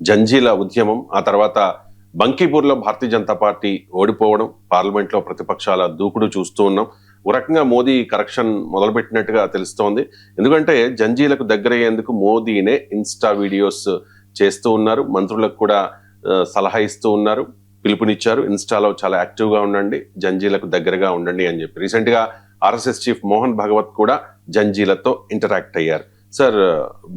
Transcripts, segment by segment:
జంజీల ఉద్యమం, ఆ తర్వాత బంకీపూర్లో భారతీయ జనతా పార్టీ ఓడిపోవడం, పార్లమెంట్లో ప్రతిపక్షాల దూకుడు చూస్తూ ఉన్నాం. ఒక రకంగా మోదీ కరెక్షన్ మొదలుపెట్టినట్టుగా తెలుస్తోంది. ఎందుకంటే జంజీలకు దగ్గరయ్యేందుకు మోదీనే ఇన్స్టా వీడియోస్ చేస్తూ ఉన్నారు. మంత్రులకు కూడా సలహా ఇస్తూ ఉన్నారు, పిలుపునిచ్చారు. ఇన్స్టాలో చాలా యాక్టివ్గా ఉండండి, జంజీలకు దగ్గరగా ఉండండి అని చెప్పి. రీసెంట్గా ఆర్ఎస్ఎస్ చీఫ్ మోహన్ భగవత్ కూడా జంజీలతో ఇంటరాక్ట్ అయ్యారు. సార్,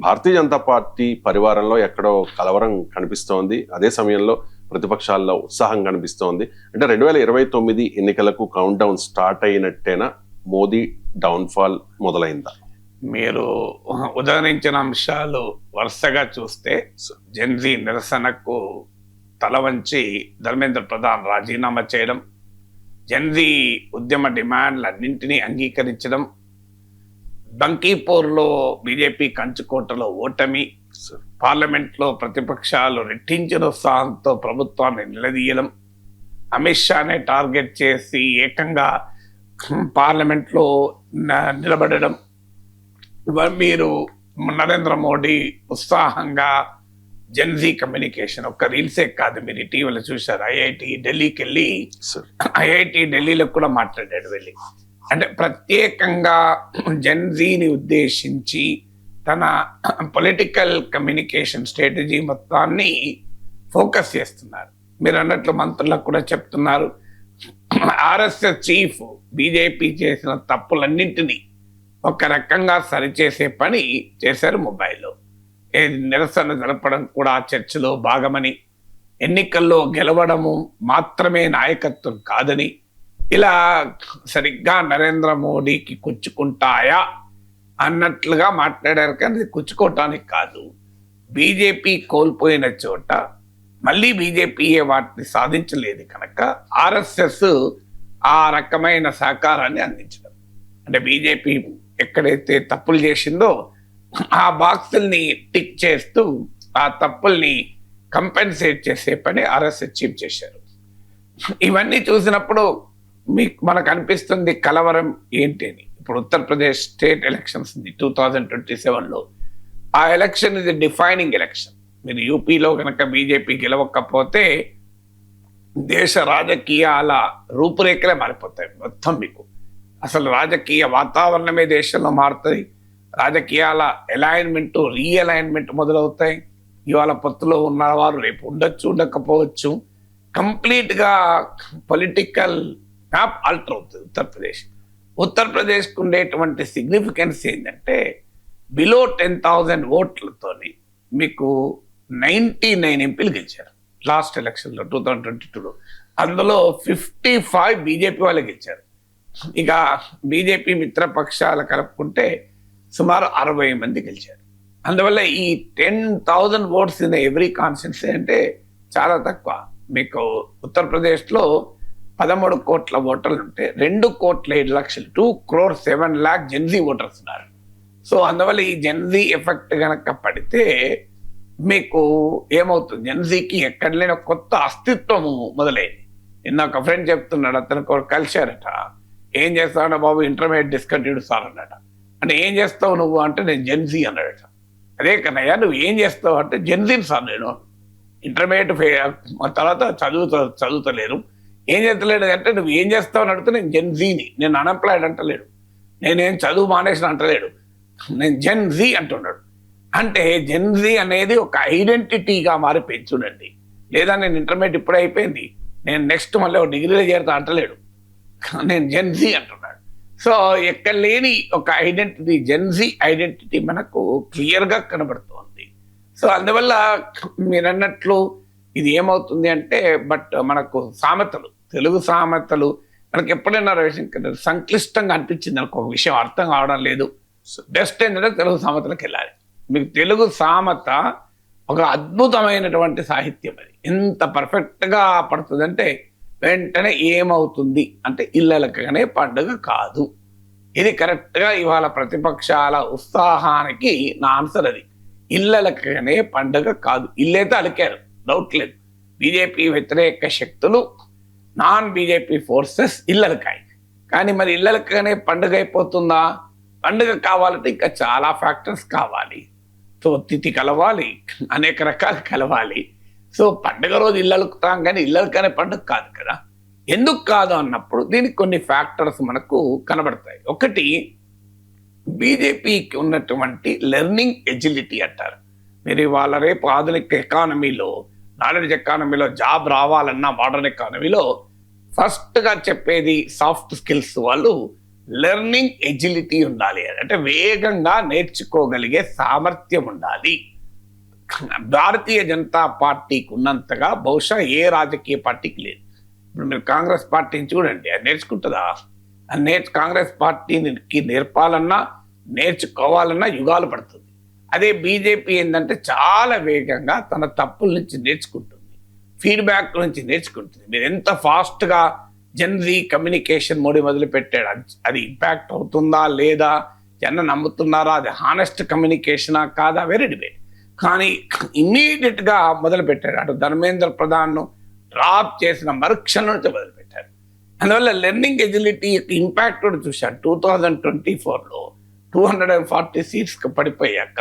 భారతీయ జనతా పార్టీ పరివారంలో ఎక్కడో కలవరం కనిపిస్తోంది. అదే సమయంలో ప్రతిపక్షాల్లో ఉత్సాహం కనిపిస్తోంది. అంటే 2029 ఎన్నికలకు కౌంట్ డౌన్ స్టార్ట్ అయినట్టేనా? మోదీ డౌన్ఫాల్ మొదలైందా? మీరు ఉదహరించిన అంశాలు వరుసగా చూస్తే జెన్జీ నిరసనకు తల వంచి ధర్మేంద్ర ప్రధాన్ రాజీనామా చేయడం, జెన్జీ ఉద్యమ డిమాండ్లన్నింటినీ అంగీకరించడం, బంకీపూర్లో బీజేపీ కంచుకోటలో ఓటమి, పార్లమెంట్లో ప్రతిపక్షాలు రెట్టించిన ఉత్సాహంతో ప్రభుత్వాన్ని నిలదీయడం, అమిత్ షానే టార్గెట్ చేసి ఏకంగా పార్లమెంట్లో నిలబడడం, మీరు నరేంద్ర మోడీ ఉత్సాహంగా జెన్జీ కమ్యూనికేషన్ ఒక్క రీల్సే కాదు, మీరు ఇటీవల చూశారు. ఐఐటి ఢిల్లీలో కూడా మాట్లాడాడు వెళ్ళి. అంటే ప్రత్యేకంగా జెన్జీని ఉద్దేశించి తన పొలిటికల్ కమ్యూనికేషన్ స్ట్రాటజీ మొత్తాన్ని ఫోకస్ చేస్తున్నారు. మీరు అన్నట్లు మంత్రులకు కూడా చెప్తున్నారు. ఆర్ఎస్ఎస్ చీఫ్ బీజేపీ చేసిన తప్పులన్నింటినీ ఒక రకంగా సరిచేసే పని చేశారు మొబైల్లో. నిరసన జరపడం కూడా చర్చలో భాగమని, ఎన్నికల్లో గెలవడము మాత్రమే నాయకత్వం కాదని, ఇలా సరిగ్గా నరేంద్ర మోడీకి కుచ్చుకుంటాయా అన్నట్లుగా మాట్లాడారు. కానీ కుచ్చుకోవటానికి కాదు, బీజేపీ కోల్పోయిన చోట మళ్ళీ బీజేపీయే వాటిని సాధించలేదు కనుక ఆర్ఎస్ఎస్ ఆ రకమైన సహకారాన్ని అందించడం. అంటే బీజేపీ ఎక్కడైతే తప్పులు చేసిందో ఆ బాక్సుల్ని టిక్ చేస్తూ ఆ తప్పుల్ని కంపెన్సేట్ చేసే పని ఆర్ఎస్ఎస్ చీఫ్ చేశారు. ఇవన్నీ చూసినప్పుడు మనకు అనిపిస్తుంది కలవరం ఏంటి అని. ఇప్పుడు ఉత్తరప్రదేశ్ స్టేట్ ఎలక్షన్స్ ఉంది 2027లో. ఆ ఎలక్షన్ ఇది డిఫైనింగ్ ఎలక్షన్. మీరు యూపీలో కనుక బీజేపీ గెలవకపోతే దేశ రాజకీయాల రూపురేఖలే మారిపోతాయి మొత్తం. మీకు అసలు రాజకీయ వాతావరణమే దేశంలో మారుతుంది. రాజకీయాల అలైన్మెంట్, రీఅలైన్మెంట్ మొదలవుతాయి. ఇవాళ పొత్తులో ఉన్నవారు రేపు ఉండొచ్చు, ఉండకపోవచ్చు. కంప్లీట్గా పొలిటికల్ మ్యాప్ ఆల్టర్ అవుతుంది ఉత్తరప్రదేశ్కు ఉండేటువంటి సిగ్నిఫికెన్స్ ఏంటంటే బిలో 10,000 ఓట్లతోని మీకు 99 ఎంపీలు గెలిచారు లాస్ట్ ఎలక్షన్లో 2022లో. అందులో 55 బీజేపీ వాళ్ళు గెలిచారు. ఇక బీజేపీ మిత్రపక్షాలు కలుపుకుంటే సుమారు 60 మంది గెలిచారు. అందువల్ల ఈ 10,000 ఓట్స్ ఇన్ ఎవ్రీ కాన్స్టిట్యున్సీ అంటే చాలా తక్కువ. మీకు ఉత్తరప్రదేశ్లో 13 కోట్ల ఓటర్లు ఉంటే 2,07,00,000 2,07,00,000 జెన్జీ ఓటర్స్ ఉన్నారు. సో అందువల్ల ఈ జెన్జీ ఎఫెక్ట్ కనుక పడితే మీకు ఏమవుతుంది, జెన్జీకి ఎక్కడ లేని కొత్త అస్తిత్వము మొదలైంది. నిన్న ఒక ఫ్రెండ్ చెప్తున్నాడు, అతనికి కలిశారట. ఏం చేస్తావు బాబు, ఇంటర్మీడియట్ డిస్కంటిన్యూడ్ సార్ అన్నట. అంటే ఏం చేస్తావు నువ్వు అంటే నేను జెన్జీ అన్నాడట. అదే కన్నయ్య నువ్వు ఏం చేస్తావు అంటే జెన్జీని సార్, నేను ఇంటర్మీడియట్ తర్వాత చదువుతలేను, ఏం చేస్తలేడు అంటే నువ్వు ఏం చేస్తావు అని అడిగితే నేను జెన్జీని, నేను అన్ఎంప్లాయిడ్ అంటలేడు, నేనేం చదువు మానేసిన అంటలేడు, నేను జెన్జీ అంటున్నాడు. అంటే జెన్జీ అనేది ఒక ఐడెంటిటీగా మారిపోయింది చూడండి. లేదా నేను ఇంటర్మీడియట్ ఇప్పుడే అయిపోయింది, నేను నెక్స్ట్ మళ్ళీ ఒక డిగ్రీలో చేరుతా అంటలేడు, నేను జెన్జీ అంటున్నాడు. సో ఎక్కడ లేని ఒక ఐడెంటిటీ, జెన్జీ ఐడెంటిటీ మనకు క్లియర్గా కనబడుతోంది. సో అందువల్ల మీరు అన్నట్లు ఇది ఏమవుతుంది అంటే మనకు సామెతలు, తెలుగు సామెతలు మనకి ఎప్పుడైనా రవిశంకర్ సంక్లిష్టంగా అనిపించింది అనుకో, ఒక విషయం అర్థం కావడం లేదు, బెస్ట్ ఏంటంటే తెలుగు సామెతలకు వెళ్ళాలి. మీకు తెలుగు సామెత ఒక అద్భుతమైనటువంటి సాహిత్యం. అది ఎంత పర్ఫెక్ట్గా పడుతుందంటే వెంటనే ఏమవుతుంది అంటే ఇళ్ళలకనే పండుగ కాదు. ఇది కరెక్ట్గా ఇవాళ ప్రతిపక్షాల ఉత్సాహానికి నా ఆన్సర్ అది. ఇళ్ళలకనే పండుగ కాదు. ఇల్లైతే అలికారు, డౌట్ లేదు. బీజేపీ వ్యతిరేక శక్తులు, నాన్ బీజేపీ ఫోర్సెస్ ఇళ్ళలకాయి. కానీ మరి ఇళ్ళలకనే పండుగ అయిపోతుందా? పండుగ కావాలంటే ఇంకా చాలా ఫ్యాక్టర్స్ కావాలి. సో తిథి కలవాలి, అనేక రకాలు కలవాలి. సో పండుగ రోజు ఇల్లు అలుకుతాం కానీ ఇల్లు అలుకనే పండుగ కాదు కదా. ఎందుకు కాదు అన్నప్పుడు దీనికి కొన్ని ఫ్యాక్టర్స్ మనకు కనబడతాయి. ఒకటి, బీజేపీకి ఉన్నటువంటి లెర్నింగ్ ఎజిలిటీ అంటారు. మీరు ఇవాళ రేపు ఆధునిక ఎకానమీలో, నాలెడ్జ్ ఎకానమీలో జాబ్ రావాలన్నా మోడర్న్ ఎకానమీలో ఫస్ట్గా చెప్పేది సాఫ్ట్ స్కిల్స్. వాళ్ళు లెర్నింగ్ ఎజిలిటీ ఉండాలి, అంటే వేగంగా నేర్చుకోగలిగే సామర్థ్యం ఉండాలి. భారతీయ జనతా పార్టీకి ఉన్నంతగా బహుశా ఏ రాజకీయ పార్టీకి లేదు. ఇప్పుడు మీరు కాంగ్రెస్ పార్టీని చూడండి, అది నేర్చుకుంటుందా? కాంగ్రెస్ పార్టీకి నేర్పాలన్నా నేర్చుకోవాలన్నా యుగాలు పడుతుంది. అదే బీజేపీ ఏంటంటే చాలా వేగంగా తన తప్పుల నుంచి నేర్చుకుంటుంది, ఫీడ్బ్యాక్ నుంచి నేర్చుకుంటుంది. మీరు ఎంత ఫాస్ట్గా జనరీ కమ్యూనికేషన్ మోడీ మొదలుపెట్టాడు, అది ఇంపాక్ట్ అవుతుందా లేదా, జనం నమ్ముతున్నారా, అది హానెస్ట్ కమ్యూనికేషనా కాదా, వెరీ డిబేట్. కానీ ఇమ్మీడియట్గా మొదలుపెట్టాడు. అటు ధర్మేంద్ర ప్రధాన్ను డ్రాప్ చేసిన మరుక్షణం నుంచి మొదలుపెట్టారు. అందువల్ల లెర్నింగ్ ఎజిలిటీ యొక్క ఇంపాక్ట్ కూడా చూశాను. 2024లో 240 సీట్స్ పడిపోయాక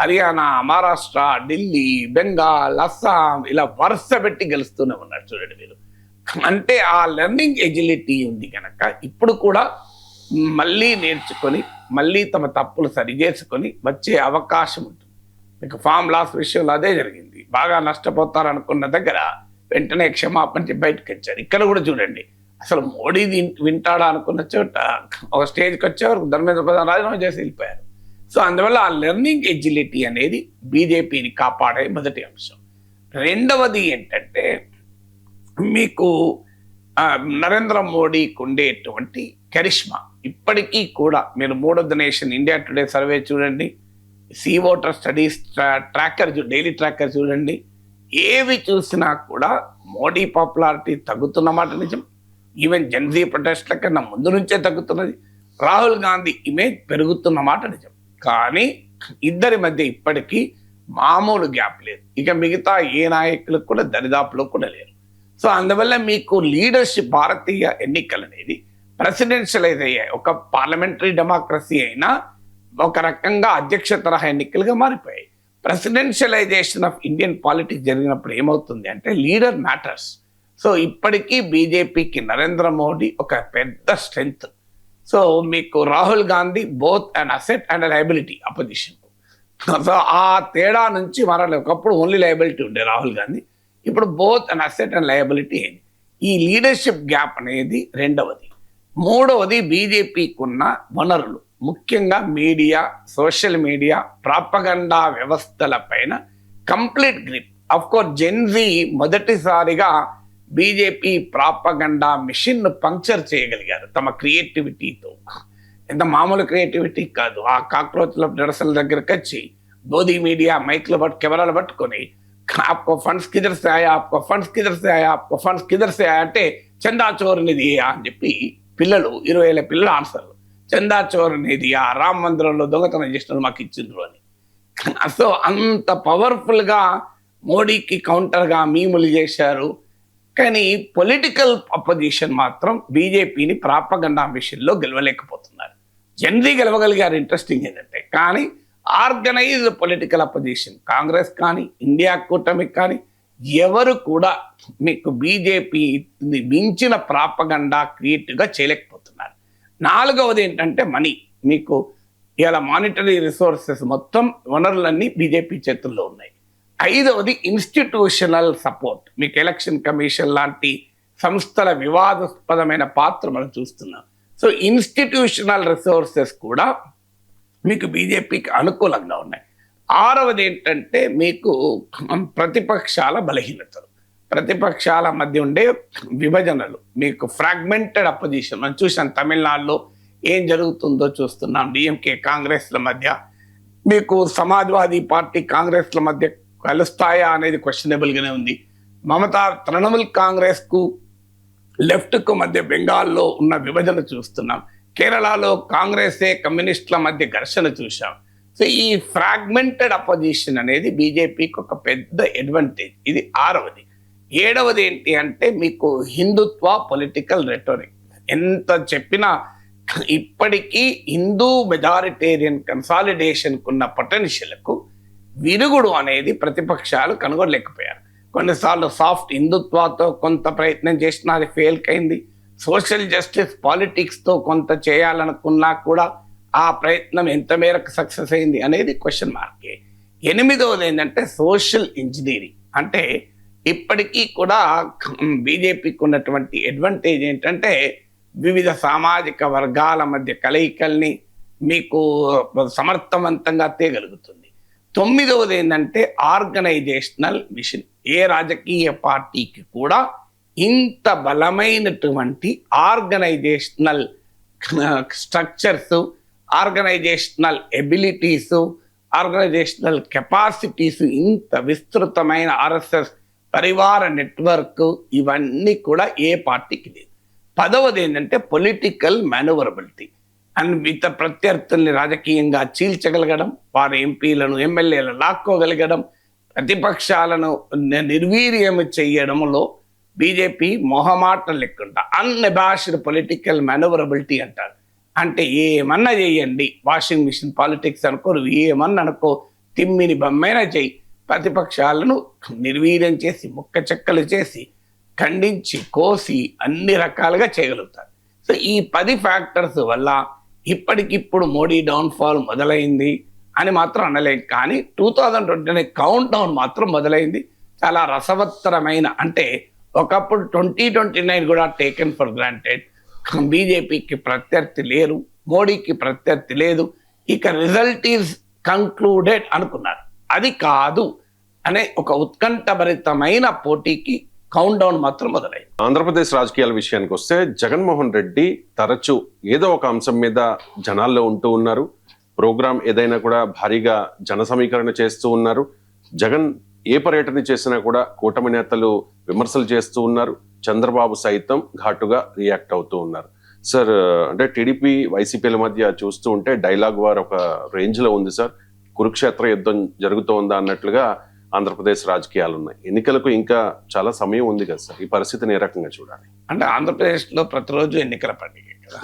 హర్యానా, మహారాష్ట్ర, ఢిల్లీ, బెంగాల్, అస్సాం ఇలా వరుస పెట్టి గెలుస్తూనే ఉన్నారు. చూడండి మీరు, అంటే ఆ లెర్నింగ్ ఎజిలిటీ ఉంది కనుక ఇప్పుడు కూడా మళ్ళీ నేర్చుకొని మళ్ళీ తమ తప్పులు సరిచేసుకొని వచ్చే అవకాశం ఉంటుంది. మీకు ఫామ్ లాస్ విషయంలో అదే జరిగింది. బాగా నష్టపోతారనుకున్న దగ్గర వెంటనే క్షమాపణ చెప్పి బయటకు వచ్చారు. ఇక్కడ కూడా చూడండి, అసలు మోడీ వింటాడా అనుకున్న చోట ఒక స్టేజ్కి వచ్చేవరకు ధర్మేంద్ర ప్రధాన్ రాజీనామా చేసి వెళ్ళిపోయారు. సో అందువల్ల ఆ లెర్నింగ్ ఎజిలిటీ అనేది బీజేపీని కాపాడే మొదటి అంశం. రెండవది ఏంటంటే, మీకు నరేంద్ర మోడీకి ఉండేటువంటి కరిష్మా ఇప్పటికీ కూడా, మీరు mood of the nation India Today survey చూడండి, C voter studies tracker daily tracker చూడండి, ఏవి చూసినా కూడా మోడీ పాపులారిటీ తగ్గుతున్నమాట నిజం. ఈవెన్ జన్జీ ప్రొటెస్ట్ల కన్నా ముందు నుంచే తగ్గుతున్నది. రాహుల్ గాంధీ ఇమేజ్ పెరుగుతున్నమాట నిజం. కానీ ఇద్దరి మధ్య ఇప్పటికీ మామూలు గ్యాప్ లేదు. ఇక మిగతా ఏ నాయకులకు కూడా దరిదాపులో కూడా లేరు. సో అందువల్ల మీకు లీడర్షిప్, భారతీయ ఎన్నికలు అనేది ప్రెసిడెన్షియలైజ్ అయ్యాయి. ఒక పార్లమెంటరీ డెమోక్రసీ అయినా ఒక రకంగా అధ్యక్ష తరహా ఎన్నికలుగా మారిపోయాయి. ప్రెసిడెన్షియలైజేషన్ ఆఫ్ ఇండియన్ పాలిటిక్స్ జరిగినప్పుడు ఏమవుతుంది అంటే లీడర్ మ్యాటర్స్. సో ఇప్పటికీ బీజేపీకి నరేంద్ర మోడీ ఒక పెద్ద స్ట్రెంగ్త్. సో మీకు Rahul Gandhi both and asset and liability opposition. So ఆ తేడా నుంచి మరలే, ఒకప్పుడు ఓన్లీ లయబిలిటీ ఉండే రాహుల్ గాంధీ, ఇప్పుడు both and asset and liability అయింది. ఈ లీడర్షిప్ గ్యాప్ అనేది రెండవది. మూడవది, బీజేపీకి ఉన్న వనరులు, ముఖ్యంగా మీడియా, సోషల్ మీడియా, ప్రాపగండా వ్యవస్థల పైన complete grip. Of course Gen Z మొదటిసారిగా బీజేపీ ప్రాపగండా మిషన్ పంక్చర్ చేయగలిగారు తమ క్రియేటివిటీతో. ఎంత మామూలు క్రియేటివిటీ కాదు. ఆ కాక్రోచ్ల నిరసన దగ్గరకు వచ్చి మోదీ మీడియా మైక్లు కెమెరాలు పట్టుకొని आपको फंड्स किधर से आया, आपको फंड्स किधर से आया, आपको फंड्स किधर से आया అంటే చందా చోర్ నిధి అని చెప్పి పిల్లలు 20,000 పిల్లలు ఆన్సర్లు, చందా చోర్ నిధి, ఆ రామ మందిరంలో దొంగతనం చేసిన మాకు ఇచ్చిండ్రు అని. సో అంత పవర్ఫుల్గా మోడీకి కౌంటర్గా మీములు చేశారు. కానీ పొలిటికల్ అపోజిషన్ మాత్రం బీజేపీని ప్రాపగండా మిషన్లో గెలవలేకపోతున్నారు. జనరీ గెలవగలిగారు, ఇంట్రెస్టింగ్ ఏంటంటే. కానీ ఆర్గనైజ్డ్ పొలిటికల్ అపోజిషన్, కాంగ్రెస్ కానీ ఇండియా కూటమికి కానీ ఎవరు కూడా మీకు బీజేపీ మించిన ప్రాపగండా క్రియేటివ్గా చేయలేకపోతున్నారు. నాలుగవది ఏంటంటే మనీ. మీకు ఇలా మానిటరీ రిసోర్సెస్ మొత్తం వనరులన్నీ బీజేపీ చేతుల్లో ఉన్నాయి. ఐదవది ఇన్స్టిట్యూషనల్ సపోర్ట్. మీకు ఎలక్షన్ కమిషన్ లాంటి సంస్థల వివాదాస్పదమైన పాత్ర మనం చూస్తున్నాం. సో ఇన్స్టిట్యూషనల్ రిసోర్సెస్ కూడా మీకు బీజేపీకి అనుకూలంగా ఉన్నాయి. ఆరవది ఏంటంటే మీకు ప్రతిపక్షాల బలహీనతలు, ప్రతిపక్షాల మధ్య ఉండే విభజనలు, మీకు ఫ్రాగ్మెంటెడ్ అపోజిషన్. మనం చూసాం తమిళనాడులో ఏం జరుగుతుందో చూస్తున్నాం. డిఎంకే కాంగ్రెస్ల మధ్య, మీకు సమాజ్వాదీ పార్టీ కాంగ్రెస్ల మధ్య కలుస్తాయా అనేది క్వశ్చనబుల్గానే ఉంది. మమతా తృణమూల్ కాంగ్రెస్కు లెఫ్ట్కు మధ్య బెంగాల్లో ఉన్న విభజన చూస్తున్నాం. కేరళలో కాంగ్రెసే కమ్యూనిస్టుల మధ్య ఘర్షణ చూసాం. సో ఈ ఫ్రాగ్మెంటెడ్ అపోజిషన్ అనేది బీజేపీకి ఒక పెద్ద అడ్వాంటేజ్. ఇది ఆరవది. ఏడవది ఏంటి అంటే మీకు హిందుత్వ పొలిటికల్ రెటోరిక్. ఎంత చెప్పినా ఇప్పటికీ హిందూ మెజారిటేరియన్ కన్సాలిడేషన్కు ఉన్న పొటెన్షియల్కు విరుగుడు అనేది ప్రతిపక్షాలు కనుగొనలేకపోయారు. కొన్నిసార్లు సాఫ్ట్ హిందుత్వాతో కొంత ప్రయత్నం చేసినా అది ఫెయిల్ అయింది. సోషల్ జస్టిస్ పాలిటిక్స్తో కొంత చేయాలనుకున్నా కూడా ఆ ప్రయత్నం ఎంత మేరకు సక్సెస్ అయింది అనేది క్వశ్చన్ మార్కే. 8వది ఏంటంటే సోషల్ ఇంజనీరింగ్. అంటే ఇప్పటికీ కూడా బీజేపీకి ఉన్నటువంటి అడ్వాంటేజ్ ఏంటంటే వివిధ సామాజిక వర్గాల మధ్య కలయికల్ని మీకు సమర్థవంతంగా తేగలుగుతుంది. 9వది ఏంటంటే ఆర్గనైజేషనల్ మిషన్. ఏ రాజకీయ పార్టీకి కూడా ఇంత బలమైనటువంటి organisational structures, organisational abilities, organisational capacities, ఇంత విస్తృతమైన ఆర్ఎస్ఎస్ పరివార నెట్వర్క్ ఇవన్నీ కూడా ఏ పార్టీకి లేదు. 10వది ఏంటంటే పొలిటికల్ మేనూవరబిలిటీ. అండ్ మిగతా ప్రత్యర్థుల్ని రాజకీయంగా చీల్చగలగడం, వారి ఎంపీలను ఎమ్మెల్యేలను లాక్కోగలగడం, ప్రతిపక్షాలను నిర్వీర్యం చేయడంలో బీజేపీ మొహమాటం లేకుండా అన్అబాష్డ్ పొలిటికల్ మేనూవరబిలిటీ అంటారు. అంటే ఏమన్నా చేయండి, వాషింగ్ మిషన్ పాలిటిక్స్ అనుకోరు, ఏమన్నా అనుకో, తిమ్మిని బొమ్మైనా చేయి, ప్రతిపక్షాలను నిర్వీర్యం చేసి ముక్క చెక్కలు చేసి ఖండించి కోసి అన్ని రకాలుగా చేయగలుగుతారు. సో ఈ 10 ఫ్యాక్టర్స్ వల్ల ఇప్పటికిప్పుడు మోడీ డౌన్ఫాల్ మొదలైంది అని మాత్రం అనలేం. కానీ 2020 కౌంట్ డౌన్ మాత్రం మొదలైంది. చాలా రసవత్తరమైన, అంటే ఒకప్పుడు 2029 కూడా టేకెన్ ఫర్ గ్రాంటెడ్. బీజేపీకి ప్రత్యర్థి లేరు, మోడీకి ప్రత్యర్థి లేదు, ఇక రిజల్ట్ ఈజ్ కంక్లూడెడ్ అనుకున్నారు. అది కాదు అనే ఒక ఉత్కంఠభరితమైన పోటీకి కౌంట్ డౌన్ మాత్రం మొదలైంది. ఆంధ్రప్రదేశ్ రాజకీయాల విషయానికి వస్తే జగన్మోహన్ రెడ్డి తరచూ ఏదో ఒక అంశం మీద జనాల్లో ఉంటూ ఉన్నారు. ప్రోగ్రాం ఏదైనా కూడా భారీగా జన సమీకరణ చేస్తూ ఉన్నారు. జగన్ ఏ పర్యటన చేసినా కూడా కూటమి నేతలు విమర్శలు చేస్తూ ఉన్నారు. చంద్రబాబు సైతం ఘాటుగా రియాక్ట్ అవుతూ ఉన్నారు. సార్, అంటే టీడీపీ వైసీపీల మధ్య చూస్తూ ఉంటే డైలాగ్ వార్ ఒక రేంజ్ లో ఉంది సార్. కురుక్షేత్ర యుద్ధం జరుగుతోందా అన్నట్లుగా ఆంధ్రప్రదేశ్ రాజకీయాలు ఉన్నాయి. ఎన్నికలకు ఇంకా చాలా సమయం ఉంది కదా సార్, ఈ పరిస్థితిని ఏ రకంగా చూడాలి? అంటే ఆంధ్రప్రదేశ్లో ప్రతిరోజు ఎన్నికల పండుగ కదా.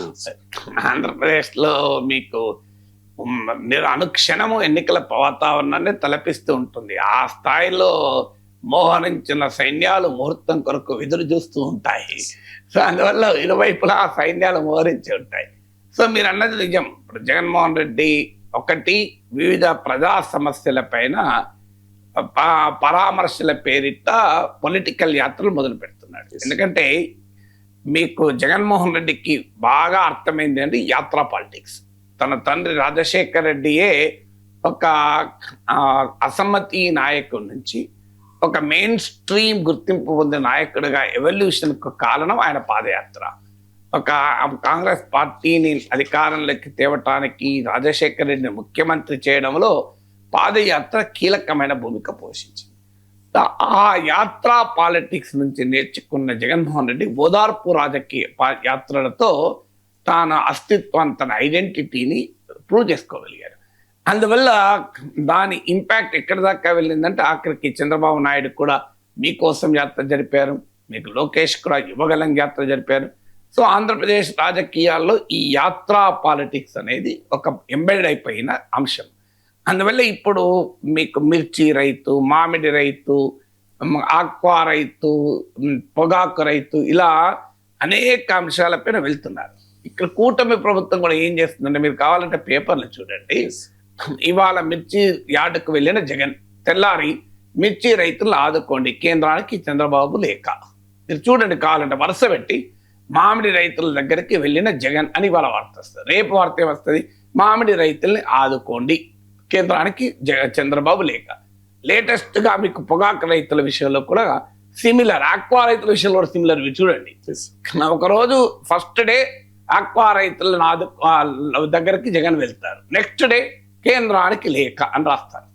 ఆంధ్రప్రదేశ్లో మీకు అనుక్షణము ఎన్నికల వాతావరణాన్ని తలపిస్తూ ఉంటుంది. ఆ స్థాయిలో మోహరించిన సైన్యాలు ముహూర్తం కొరకు ఎదురు చూస్తూ ఉంటాయి. సో అందువల్ల ఇరువైపులా ఆ సైన్యాలు మోహరించి ఉంటాయి. సో మీరు అన్నది నిజం. ఇప్పుడు జగన్మోహన్ రెడ్డి ఒకటి వివిధ ప్రజా సమస్యల పైన పరామర్శల పేరిట పొలిటికల్ యాత్రలు మొదలు పెడుతున్నాడు. ఎందుకంటే మీకు జగన్మోహన్ రెడ్డికి బాగా అర్థమైంది అంటే యాత్రా పాలిటిక్స్. తన తండ్రి రాజశేఖర్ రెడ్డియే ఒక అసమ్మతి నాయకుడి నుంచి ఒక మెయిన్ స్ట్రీమ్ గుర్తింపు పొందిన నాయకుడిగా ఎవల్యూషన్కు కారణం ఆయన పాదయాత్ర. ఒక కాంగ్రెస్ పార్టీని అధికారంలోకి తేవటానికి రాజశేఖర్ రెడ్డిని ముఖ్యమంత్రి చేయడంలో పాదయాత్ర కీలకమైన భూమిక పోషించింది. ఆ యాత్రా పాలిటిక్స్ నుంచి నేర్చుకున్న జగన్మోహన్ రెడ్డి ఓదార్పు రాజకీయ యాత్రలతో తన అస్తిత్వాన్ని, తన ఐడెంటిటీని ప్రూవ్ చేసుకోగలిగారు. అందువల్ల దాని ఇంపాక్ట్ ఎక్కడి దాకా వెళ్ళిందంటే ఆఖరికి చంద్రబాబు నాయుడు కూడా మీకోసం యాత్ర జరిపారు, మీకు లోకేష్ కూడా యువగలం యాత్ర జరిపారు. సో ఆంధ్రప్రదేశ్ రాజకీయాల్లో ఈ యాత్రా పాలిటిక్స్ అనేది ఒక ఎంబెడెడ్ అయిపోయిన అంశం. అందువల్ల ఇప్పుడు మీకు మిర్చి రైతు, మామిడి రైతు, ఆక్వా రైతు, పొగాకు రైతు, ఇలా అనేక అంశాలపైన వెళ్తున్నారు. ఇక్కడ కూటమి ప్రభుత్వం కూడా ఏం చేస్తుందంటే, మీరు కావాలంటే పేపర్లు చూడండి. ఇవాళ మిర్చి యార్డుకు వెళ్ళిన జగన్, తెల్లారి మిర్చి రైతులను ఆదుకోండి కేంద్రానికి చంద్రబాబు లేఖ. మీరు చూడండి, కావాలంటే వరుస పెట్టి మామిడి రైతుల దగ్గరికి వెళ్ళిన జగన్ అని ఇవాళ వార్త వస్తుంది. రేపు వార్త ఏమొస్తుంది, మామిడి రైతుల్ని ఆదుకోండి కేంద్రానికి చంద్రబాబు లేఖ. లేటెస్ట్గా మీకు పొగాకు రైతుల విషయంలో కూడా సిమిలర్, ఆక్వా రైతుల విషయంలో కూడా సిమిలర్. చూడండి, ఒకరోజు ఫస్ట్ డే ఆక్వా రైతుల దగ్గరికి జగన్ వెళ్తారు, నెక్స్ట్ డే కేంద్రానికి లేఖ అని రాస్తారు.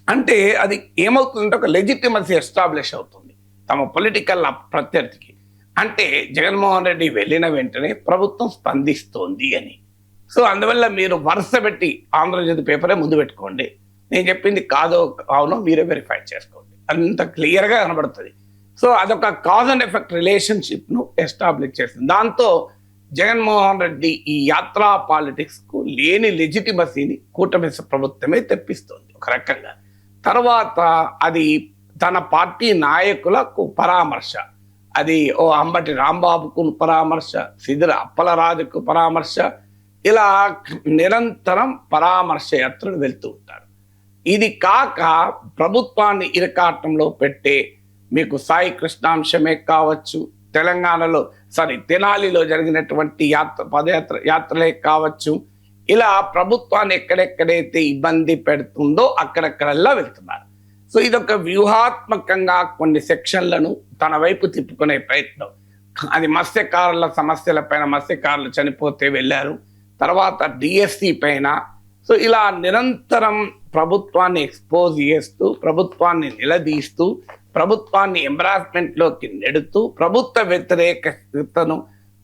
అంటే అది ఏమవుతుందంటే ఒక లెజిటిమసీ ఎస్టాబ్లిష్ అవుతుంది తమ పొలిటికల్ ప్రత్యర్థికి. అంటే జగన్మోహన్ రెడ్డి వెళ్ళిన వెంటనే ప్రభుత్వం స్పందిస్తోంది అని. సో అందువల్ల మీరు వరుస పెట్టి ఆంధ్రజ్యోతి పేపరే ముందు పెట్టుకోండి, నేను చెప్పింది కాదో అవునో మీరే వెరిఫై చేసుకోండి, అంత క్లియర్గా కనబడుతుంది. సో అదొక కాజ్ అండ్ ఎఫెక్ట్ రిలేషన్షిప్ను ఎస్టాబ్లిష్ చేస్తుంది. దాంతో జగన్మోహన్ రెడ్డి ఈ యాత్రా పాలిటిక్స్కు లేని లెజిటిమసీని కూటమి ప్రభుత్వమే తెప్పిస్తోంది ఒక రకంగా. తర్వాత అది తన పార్టీ నాయకులకు పరామర్శ, అది ఓ అంబటి రాంబాబుకు పరామర్శ, సిదిర అప్పలరాజుకు పరామర్శ, ఇలా నిరంతరం పరామర్శ యాత్రలు వెళ్తూ ఉంటారు. ఇది కాక ప్రభుత్వాన్ని ఇరకాటంలో పెట్టే మీకు సాయి కృష్ణాంశమే కావచ్చు, తెనాలిలో జరిగినటువంటి యాత్రలే కావచ్చు, ఇలా ప్రభుత్వాన్ని ఎక్కడెక్కడైతే ఇబ్బంది పెడుతుందో అక్కడెక్కడల్లా వెళ్తున్నారు. సో ఇదొక వ్యూహాత్మకంగా కొన్ని సెక్షన్లను తన వైపు తిప్పుకునే ప్రయత్నం. అది మత్స్యకారుల సమస్యల పైన, మత్స్యకారులు చనిపోతే వెళ్ళారు, తర్వాత డిఎస్సి పైన. సో ఇలా నిరంతరం ప్రభుత్వాన్ని ఎక్స్పోజ్ చేస్తూ, ప్రభుత్వాన్ని నిలదీస్తూ, ప్రభుత్వాన్ని ఎంబరాస్మెంట్లోకి నెడుతూ, ప్రభుత్వ వ్యతిరేకతను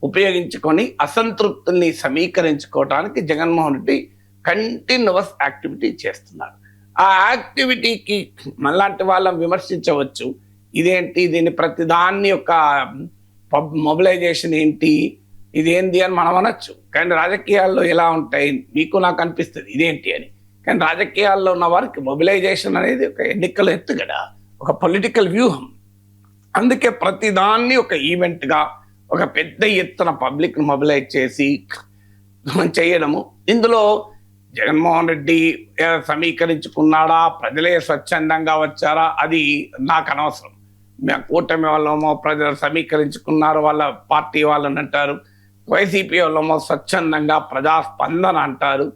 ఉపయోగించుకొని అసంతృప్తుల్ని సమీకరించుకోవడానికి జగన్మోహన్ రెడ్డి కంటిన్యూస్ యాక్టివిటీ చేస్తున్నారు. ఆ యాక్టివిటీకి మనలాంటి వాళ్ళని విమర్శించవచ్చు, ఇదేంటి, దీని ప్రతిదాన్ని యొక్క మొబిలైజేషన్ ఏంటి, ఇదేంటి అని మనం అనొచ్చు. కానీ రాజకీయాల్లో ఎలా ఉంటాయి, మీకు నాకు అనిపిస్తుంది ఇదేంటి అని. కానీ రాజకీయాల్లో ఉన్న వారికి మొబిలైజేషన్ అనేది ఒక ఎన్నికల ఎత్తుగడ, ఒక పొలిటికల్ వ్యూహం. అందుకే ప్రతిదాన్ని ఒక ఈవెంట్గా, ఒక పెద్ద ఎత్తున పబ్లిక్ను మొబిలైజ్ చేసి చేయడము. ఇందులో జగన్మోహన్ రెడ్డి సమీకరించుకున్నాడా, ప్రజలే స్వచ్ఛందంగా వచ్చారా, అది నాకు అనవసరం. కూటమి వాళ్ళేమో ప్రజలు సమీకరించుకున్నారు, వాళ్ళ పార్టీ వాళ్ళని అంటారు, వైసీపీ వాళ్ళేమో స్వచ్ఛందంగా ప్రజాస్పందన అంటారు.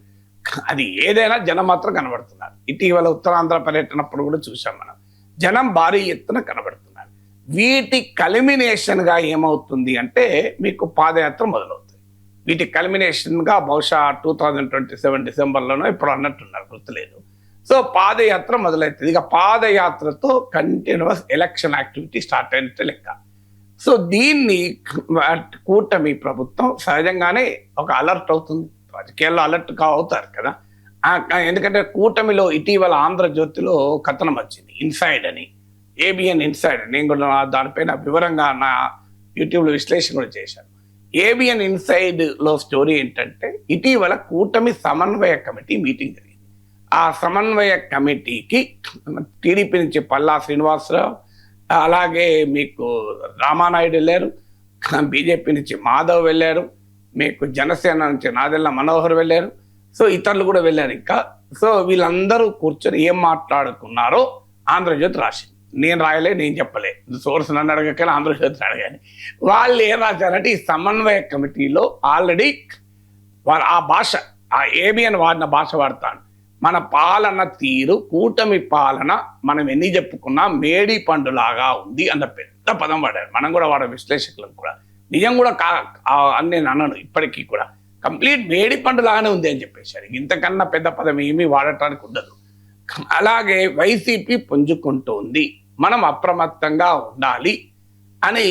అది ఏదైనా జనం మాత్రం కనబడుతున్నారు. ఇటీవల ఉత్తరాంధ్ర పర్యటనప్పుడు కూడా చూసాం మనం, జనం భారీ ఎత్తున కనబడుతున్నారు. వీటి కల్మినేషన్గా ఏమవుతుంది అంటే మీకు పాదయాత్ర మొదలవుతుంది. వీటి కల్మినేషన్గా బహుశా 2027 డిసెంబర్లోనో ఇప్పుడు అన్నట్టున్నారు, గుర్తులేదు. సో పాదయాత్ర మొదలవుతుంది. ఇక పాదయాత్రతో కంటిన్యూస్ ఎలక్షన్ యాక్టివిటీ స్టార్ట్ అయినట్టే లెక్క. సో దీన్ని కూటమి ప్రభుత్వం సహజంగానే ఒక అలర్ట్ అవుతుంది. రాజకీయాల్లో అలర్ట్ అవుతారు కదా. ఎందుకంటే కూటమిలో ఇటీవల ఆంధ్రజ్యోతిలో కథనం వచ్చింది, ఇన్సైడ్ అని, ఏబిఎన్ ఇన్సైడ్. నేను కూడా దానిపైన వివరంగా నా యూట్యూబ్లో విశ్లేషణ కూడా చేశాను. ఏబిఎన్ ఇన్సైడ్ లో స్టోరీ ఏంటంటే, ఇటీవల కూటమి సమన్వయ కమిటీ మీటింగ్ జరిగింది. ఆ సమన్వయ కమిటీకి టీడీపీ నుంచి పల్లా శ్రీనివాసరావు, అలాగే మీకు రామానాయుడు వెళ్ళారు, బీజేపీ నుంచి మాధవ్ వెళ్ళారు, మీకు జనసేన నుంచి నాదెళ్ల మనోహర్ వెళ్ళారు, సో ఇతరులు కూడా వెళ్ళారు ఇంకా. సో వీళ్ళందరూ కూర్చొని ఏం మాట్లాడుకున్నారో ఆంధ్రజ్యోతి రాసింది. నేను రాయలే, నేను చెప్పలే, సోర్స్ నన్ను అడగకనే ఆంధ్రజ్యోతి అడగాలి. వాళ్ళు ఏం రాశారంటే, ఈ సమన్వయ కమిటీలో ఆల్రెడీ వారు ఆ భాష, ఆ ఏబిఎన్ వాడిన భాష వాడతాను. మన పాలన తీరు, కూటమి పాలన మనం ఎన్ని చెప్పుకున్నా మేడి పండులాగా ఉంది అన్న పెద్ద పదం వాడారు. మనం కూడా వాడే విశ్లేషకులకు కూడా నిజం కూడా అని నేను అన్నాను. ఇప్పటికీ కూడా కంప్లీట్ మేడి పండులాగానే ఉంది అని చెప్పేశారు. ఇంతకన్నా పెద్ద పదం ఏమీ వాడటానికి ఉండదు. అలాగే వైసీపీ పుంజుకుంటోంది, మనం అప్రమత్తంగా ఉండాలి అని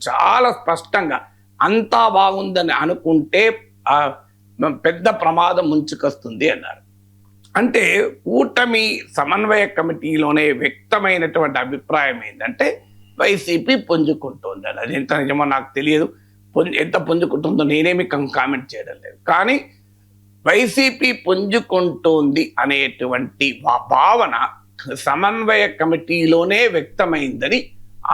చాలా స్పష్టంగా, అంతా బాగుందని అనుకుంటే పెద్ద ప్రమాదం ముంచుకొస్తుంది అన్నారు. అంటే కూటమి సమన్వయ కమిటీలోనే వ్యక్తమైనటువంటి అభిప్రాయం ఏంటంటే వైసీపీ పుంజుకుంటోంది అని. అది ఎంత నిజమో నాకు తెలియదు, ఎంత పుంజుకుంటుందో నేనేమి కామెంట్ చేయడం లేదు. కానీ వైసీపీ పుంజుకుంటోంది అనేటువంటి భావన సమన్వయ కమిటీలోనే వ్యక్తమైందని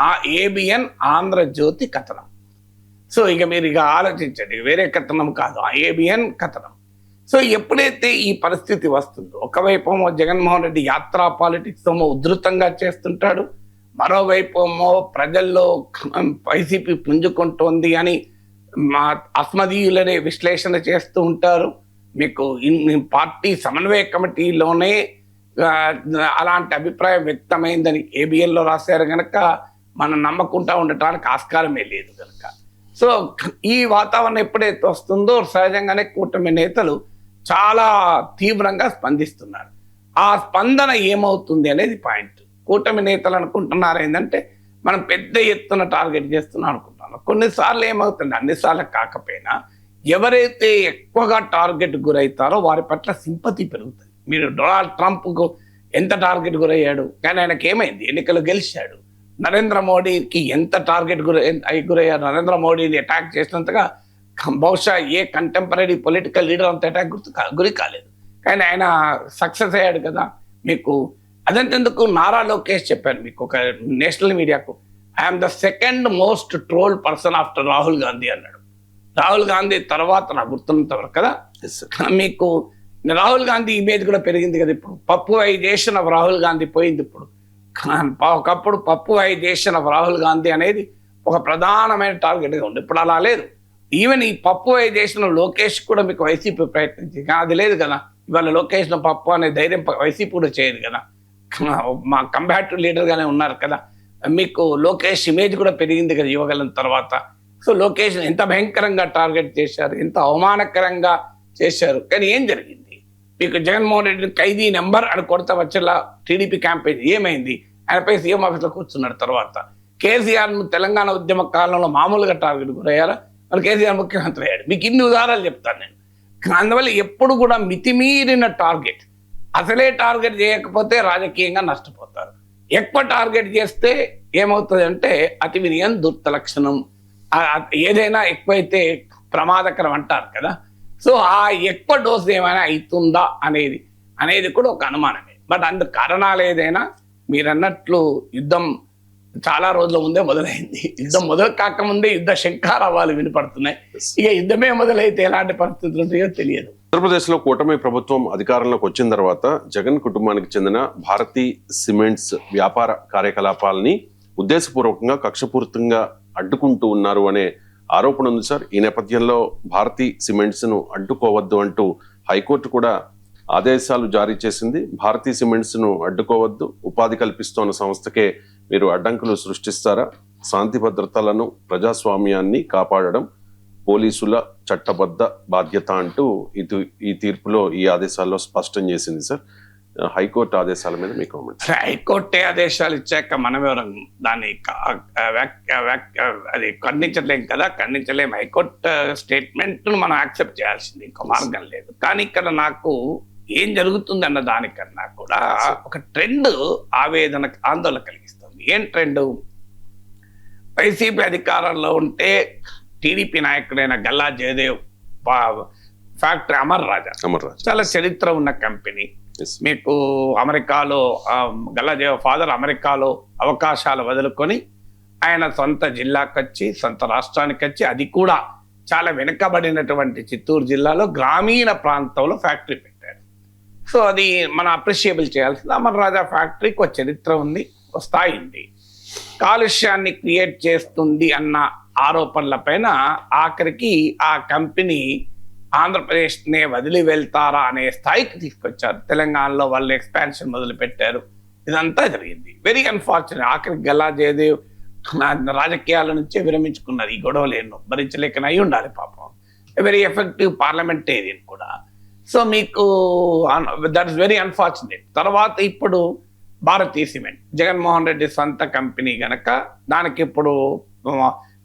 ఆ ఏబిఎన్ ఆంధ్రజ్యోతి కథనం. సో ఇక మీరు ఇక ఆలోచించండి, వేరే కథనం కాదు, ఆ ఏబిఎన్ కథనం. సో ఎప్పుడైతే ఈ పరిస్థితి వస్తుందో, ఒకవైపు జగన్మోహన్ రెడ్డి యాత్రా పాలిటిక్స్ ఏమో ఉధృతంగా చేస్తుంటాడు, మరోవైపు ఏమో ప్రజల్లో వైసీపీ పుంజుకుంటోంది అని అస్మదీయులనే విశ్లేషణ చేస్తూ ఉంటారు. మీకు పార్టీ సమన్వయ కమిటీలోనే అలాంటి అభిప్రాయం వ్యక్తమైందని ఏబిఎన్లో రాశారు కనుక మనం నమ్మకుండా ఉండటానికి ఆస్కారమే లేదు కనుక. సో ఈ వాతావరణం ఎప్పుడైతే వస్తుందో సహజంగానే కూటమి నేతలు చాలా తీవ్రంగా స్పందిస్తున్నారు. ఆ స్పందన ఏమవుతుంది అనేది పాయింట్. కూటమి నేతలు అనుకుంటున్నారు ఏంటంటే మనం పెద్ద ఎత్తున టార్గెట్ చేస్తున్నాం అనుకుంటున్నాం. కొన్నిసార్లు ఏమవుతుంది, అన్నిసార్లు కాకపోయినా ఎవరైతే ఎక్కువగా టార్గెట్ గురవుతారో వారి పట్ల సింపతి పెరుగుతుంది. మీరు డొనాల్డ్ ట్రంప్కు ఎంత టార్గెట్ గురయ్యాడు, కానీ ఆయనకి ఏమైంది, ఎన్నికలు గెలిచాడు. నరేంద్ర మోడీకి ఎంత టార్గెట్ గురయ్యారు, నరేంద్ర మోడీని అటాక్ చేసినంతగా బహుశా ఏ కంటెంపరీ పొలిటికల్ లీడర్ అంత అటాక్ గురి కాలేదు. కానీ ఆయన సక్సెస్ అయ్యాడు కదా. మీకు అదంతెందుకు నారా లోకేష్ చెప్పారు మీకు ఒక నేషనల్ మీడియాకు, I'm the second most troll person after Rahul Gandhi అన్నాడు. రాహుల్ గాంధీ తర్వాత నాకు గుర్తున్నంత వరకు కదా మీకు రాహుల్ గాంధీ ఇమేజ్ కూడా పెరిగింది కదా. ఇప్పుడు పప్పు ఐజేషన్ ఆఫ్ రాహుల్ గాంధీ పోయింది. ఇప్పుడు ఒకప్పుడు పప్పు ఐజేషన్ ఆఫ్ రాహుల్ గాంధీ అనేది ఒక ప్రధానమైన టార్గెట్గా ఉంది. ఇప్పుడు అలా లేదు. ఈవెన్ ఈ పప్పు ఐజేషన్ లోకేష్ కూడా మీకు వైసీపీ ప్రయత్నించింది, కానీ అది లేదు కదా. ఇవాళ లోకేష్ పప్పు అనే ధైర్యం వైసీపీ కూడా చేయదు కదా. మా కంబాటివ్ లీడర్గానే ఉన్నారు కదా. మీకు లోకేష్ ఇమేజ్ కూడా పెరిగింది కదా యువగలం తర్వాత. సో లోకేష్ ఎంత భయంకరంగా టార్గెట్ చేశారు, ఎంత అవమానకరంగా చేశారు. కానీ ఏం జరిగింది? మీకు జగన్మోహన్ రెడ్డిని ఖైదీ నెంబర్ అని కొడతా వచ్చేలా టీడీపీ క్యాంపెయిన్ ఏమైంది? ఆయనపై సీఎం ఆఫీస్లో కూర్చున్నాడు. తర్వాత కేసీఆర్ను తెలంగాణ ఉద్యమ కాలంలో మామూలుగా టార్గెట్ గురయ్యారా? మరి కేసీఆర్ ముఖ్యమంత్రి అయ్యాడు. మీకు ఇన్ని ఉదాహరణలు చెప్తాను నేను. అందువల్ల ఎప్పుడు కూడా మితిమీరిన టార్గెట్, అసలే టార్గెట్ చేయకపోతే రాజకీయంగా నష్టపోతారు. ఎక్కువ టార్గెట్ చేస్తే ఏమవుతుంది అంటే అతి వినయం దుర్త లక్షణం. ఏదైనా ఎక్కువైతే ప్రమాదకరం అంటారు కదా. సో ఆ ఎక్కువ డోస్ ఏమైనా అవుతుందా అనేది కూడా ఒక అనుమానమే. బట్ అందుకు కారణాలు ఏదైనా మీరు అన్నట్లు యుద్ధం చాలా రోజుల ముందే మొదలైంది. యుద్ధం మొదలు కాకముందే యుద్ధ శంఖారావాలు వినపడుతున్నాయి. ఇక యుద్ధమే మొదలైతే ఎలాంటి పరిస్థితులు ఉంటాయో తెలియదు. ఆంధ్రప్రదేశ్లో కూటమి ప్రభుత్వం అధికారంలోకి వచ్చిన తర్వాత జగన్ కుటుంబానికి చెందిన భారతీ సిమెంట్స్ వ్యాపార కార్యకలాపాలని ఉద్దేశపూర్వకంగా కక్షపూరితంగా అడ్డుకుంటూ ఉన్నారు అనే ఆరోపణ ఉంది సార్. ఈ నేపథ్యంలో భారతీ సిమెంట్స్ ను అడ్డుకోవద్దు అంటూ హైకోర్టు కూడా ఆదేశాలు జారీ చేసింది. భారతీ సిమెంట్స్ ను అడ్డుకోవద్దు, ఉపాధి కల్పిస్తోన్న సంస్థకే మీరు అడ్డంకులు సృష్టిస్తారా? శాంతి భద్రతలను, ప్రజాస్వామ్యాన్ని కాపాడడం పోలీసుల చట్టబద్ధ బాధ్యత అంటూ ఈ తీర్పులో, ఈ ఆదేశాల్లో స్పష్టం చేసింది సార్. హైకోర్టు ఆదేశాల మీద మీ కామెంట్. హైకోర్టే ఆదేశాలు ఇచ్చాక మనం ఎవరు దాన్ని అది ఖండించలేం కదా, ఖండించలేం. హైకోర్టు స్టేట్మెంట్ మనం యాక్సెప్ట్ చేయాల్సింది, ఇంకో మార్గం లేదు. కానీ ఇక్కడ నాకు ఏం జరుగుతుంది అన్న దానికన్నా కూడా ఒక ట్రెండ్ ఆందోళన కలిగిస్తుంది. ఏం ట్రెండ్? వైసీపీ అధికారంలో ఉంటే టీడీపీ నాయకుడైన గల్లా జయదేవ్ ఫ్యాక్టరీ అమర్ రాజా చాలా చరిత్ర ఉన్న కంపెనీ. మీకు అమెరికాలో గల్లా జయదేవ్ ఫాదర్ అమెరికాలో అవకాశాలు వదులుకొని ఆయన సొంత జిల్లాకి వచ్చి, సొంత రాష్ట్రానికి వచ్చి, అది కూడా చాలా వెనుకబడినటువంటి చిత్తూరు జిల్లాలో గ్రామీణ ప్రాంతంలో ఫ్యాక్టరీ పెట్టారు. సో అది మనం అప్రిషియబుల్ చేయాల్సింది. అమర్ రాజా ఫ్యాక్టరీకి ఒక చరిత్ర ఉంది, ఒక స్థాయి ఉంది. కాలుష్యాన్ని క్రియేట్ చేస్తుంది అన్న ఆరోపణల పైన ఆఖరికి ఆ కంపెనీ ఆంధ్రప్రదేశ్నే వదిలి వెళ్తారా అనే స్థాయికి తీసుకొచ్చారు. తెలంగాణలో వాళ్ళు ఎక్స్పాన్షన్ మొదలు పెట్టారు. ఇదంతా జరిగింది. Very unfortunate. ఆఖరికి గల్లా జయదేవ్ రాజకీయాల నుంచే విరమించుకున్నారు. ఈ గొడవలు ఎన్నో భరించలేకనే అయి ఉండాలి పాపం. వెరీ ఎఫెక్టివ్ పార్లమెంటేరియన్ కూడా. సో మీకు దట్ ఇస్ వెరీ అన్ఫార్చునేట్. తర్వాత ఇప్పుడు భారతీ సిమెంట్ జగన్మోహన్ రెడ్డి సొంత కంపెనీ గనక దానికి ఇప్పుడు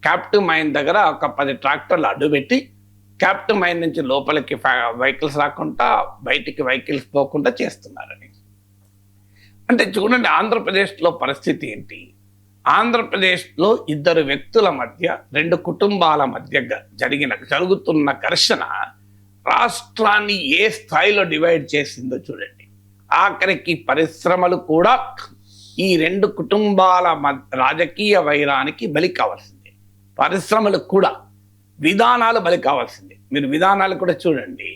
క్యాప్టివ్ మైన్ దగ్గర ఒక 10 ట్రాక్టర్లు అడ్డుపెట్టి క్యాప్టివ్ మైన్ నుంచి లోపలికి వెహికల్స్ రాకుండా, బయటికి వెహికల్స్ పోకుండా చేస్తున్నారని. అంటే చూడండి ఆంధ్రప్రదేశ్లో పరిస్థితి ఏంటి. ఆంధ్రప్రదేశ్లో 2 వ్యక్తుల మధ్య, 2 కుటుంబాల మధ్య జరుగుతున్న ఘర్షణ రాష్ట్రాన్ని ఏ స్థాయిలో డివైడ్ చేసిందో చూడండి. ఆఖరికి పరిశ్రమలు కూడా ఈ 2 కుటుంబాల రాజకీయ వైరానికి బలి కావాల్సిందే. పరిశ్రమలు కూడా, విధానాలు బలి కావాల్సిందే. మీరు విధానాలు కూడా చూడండి.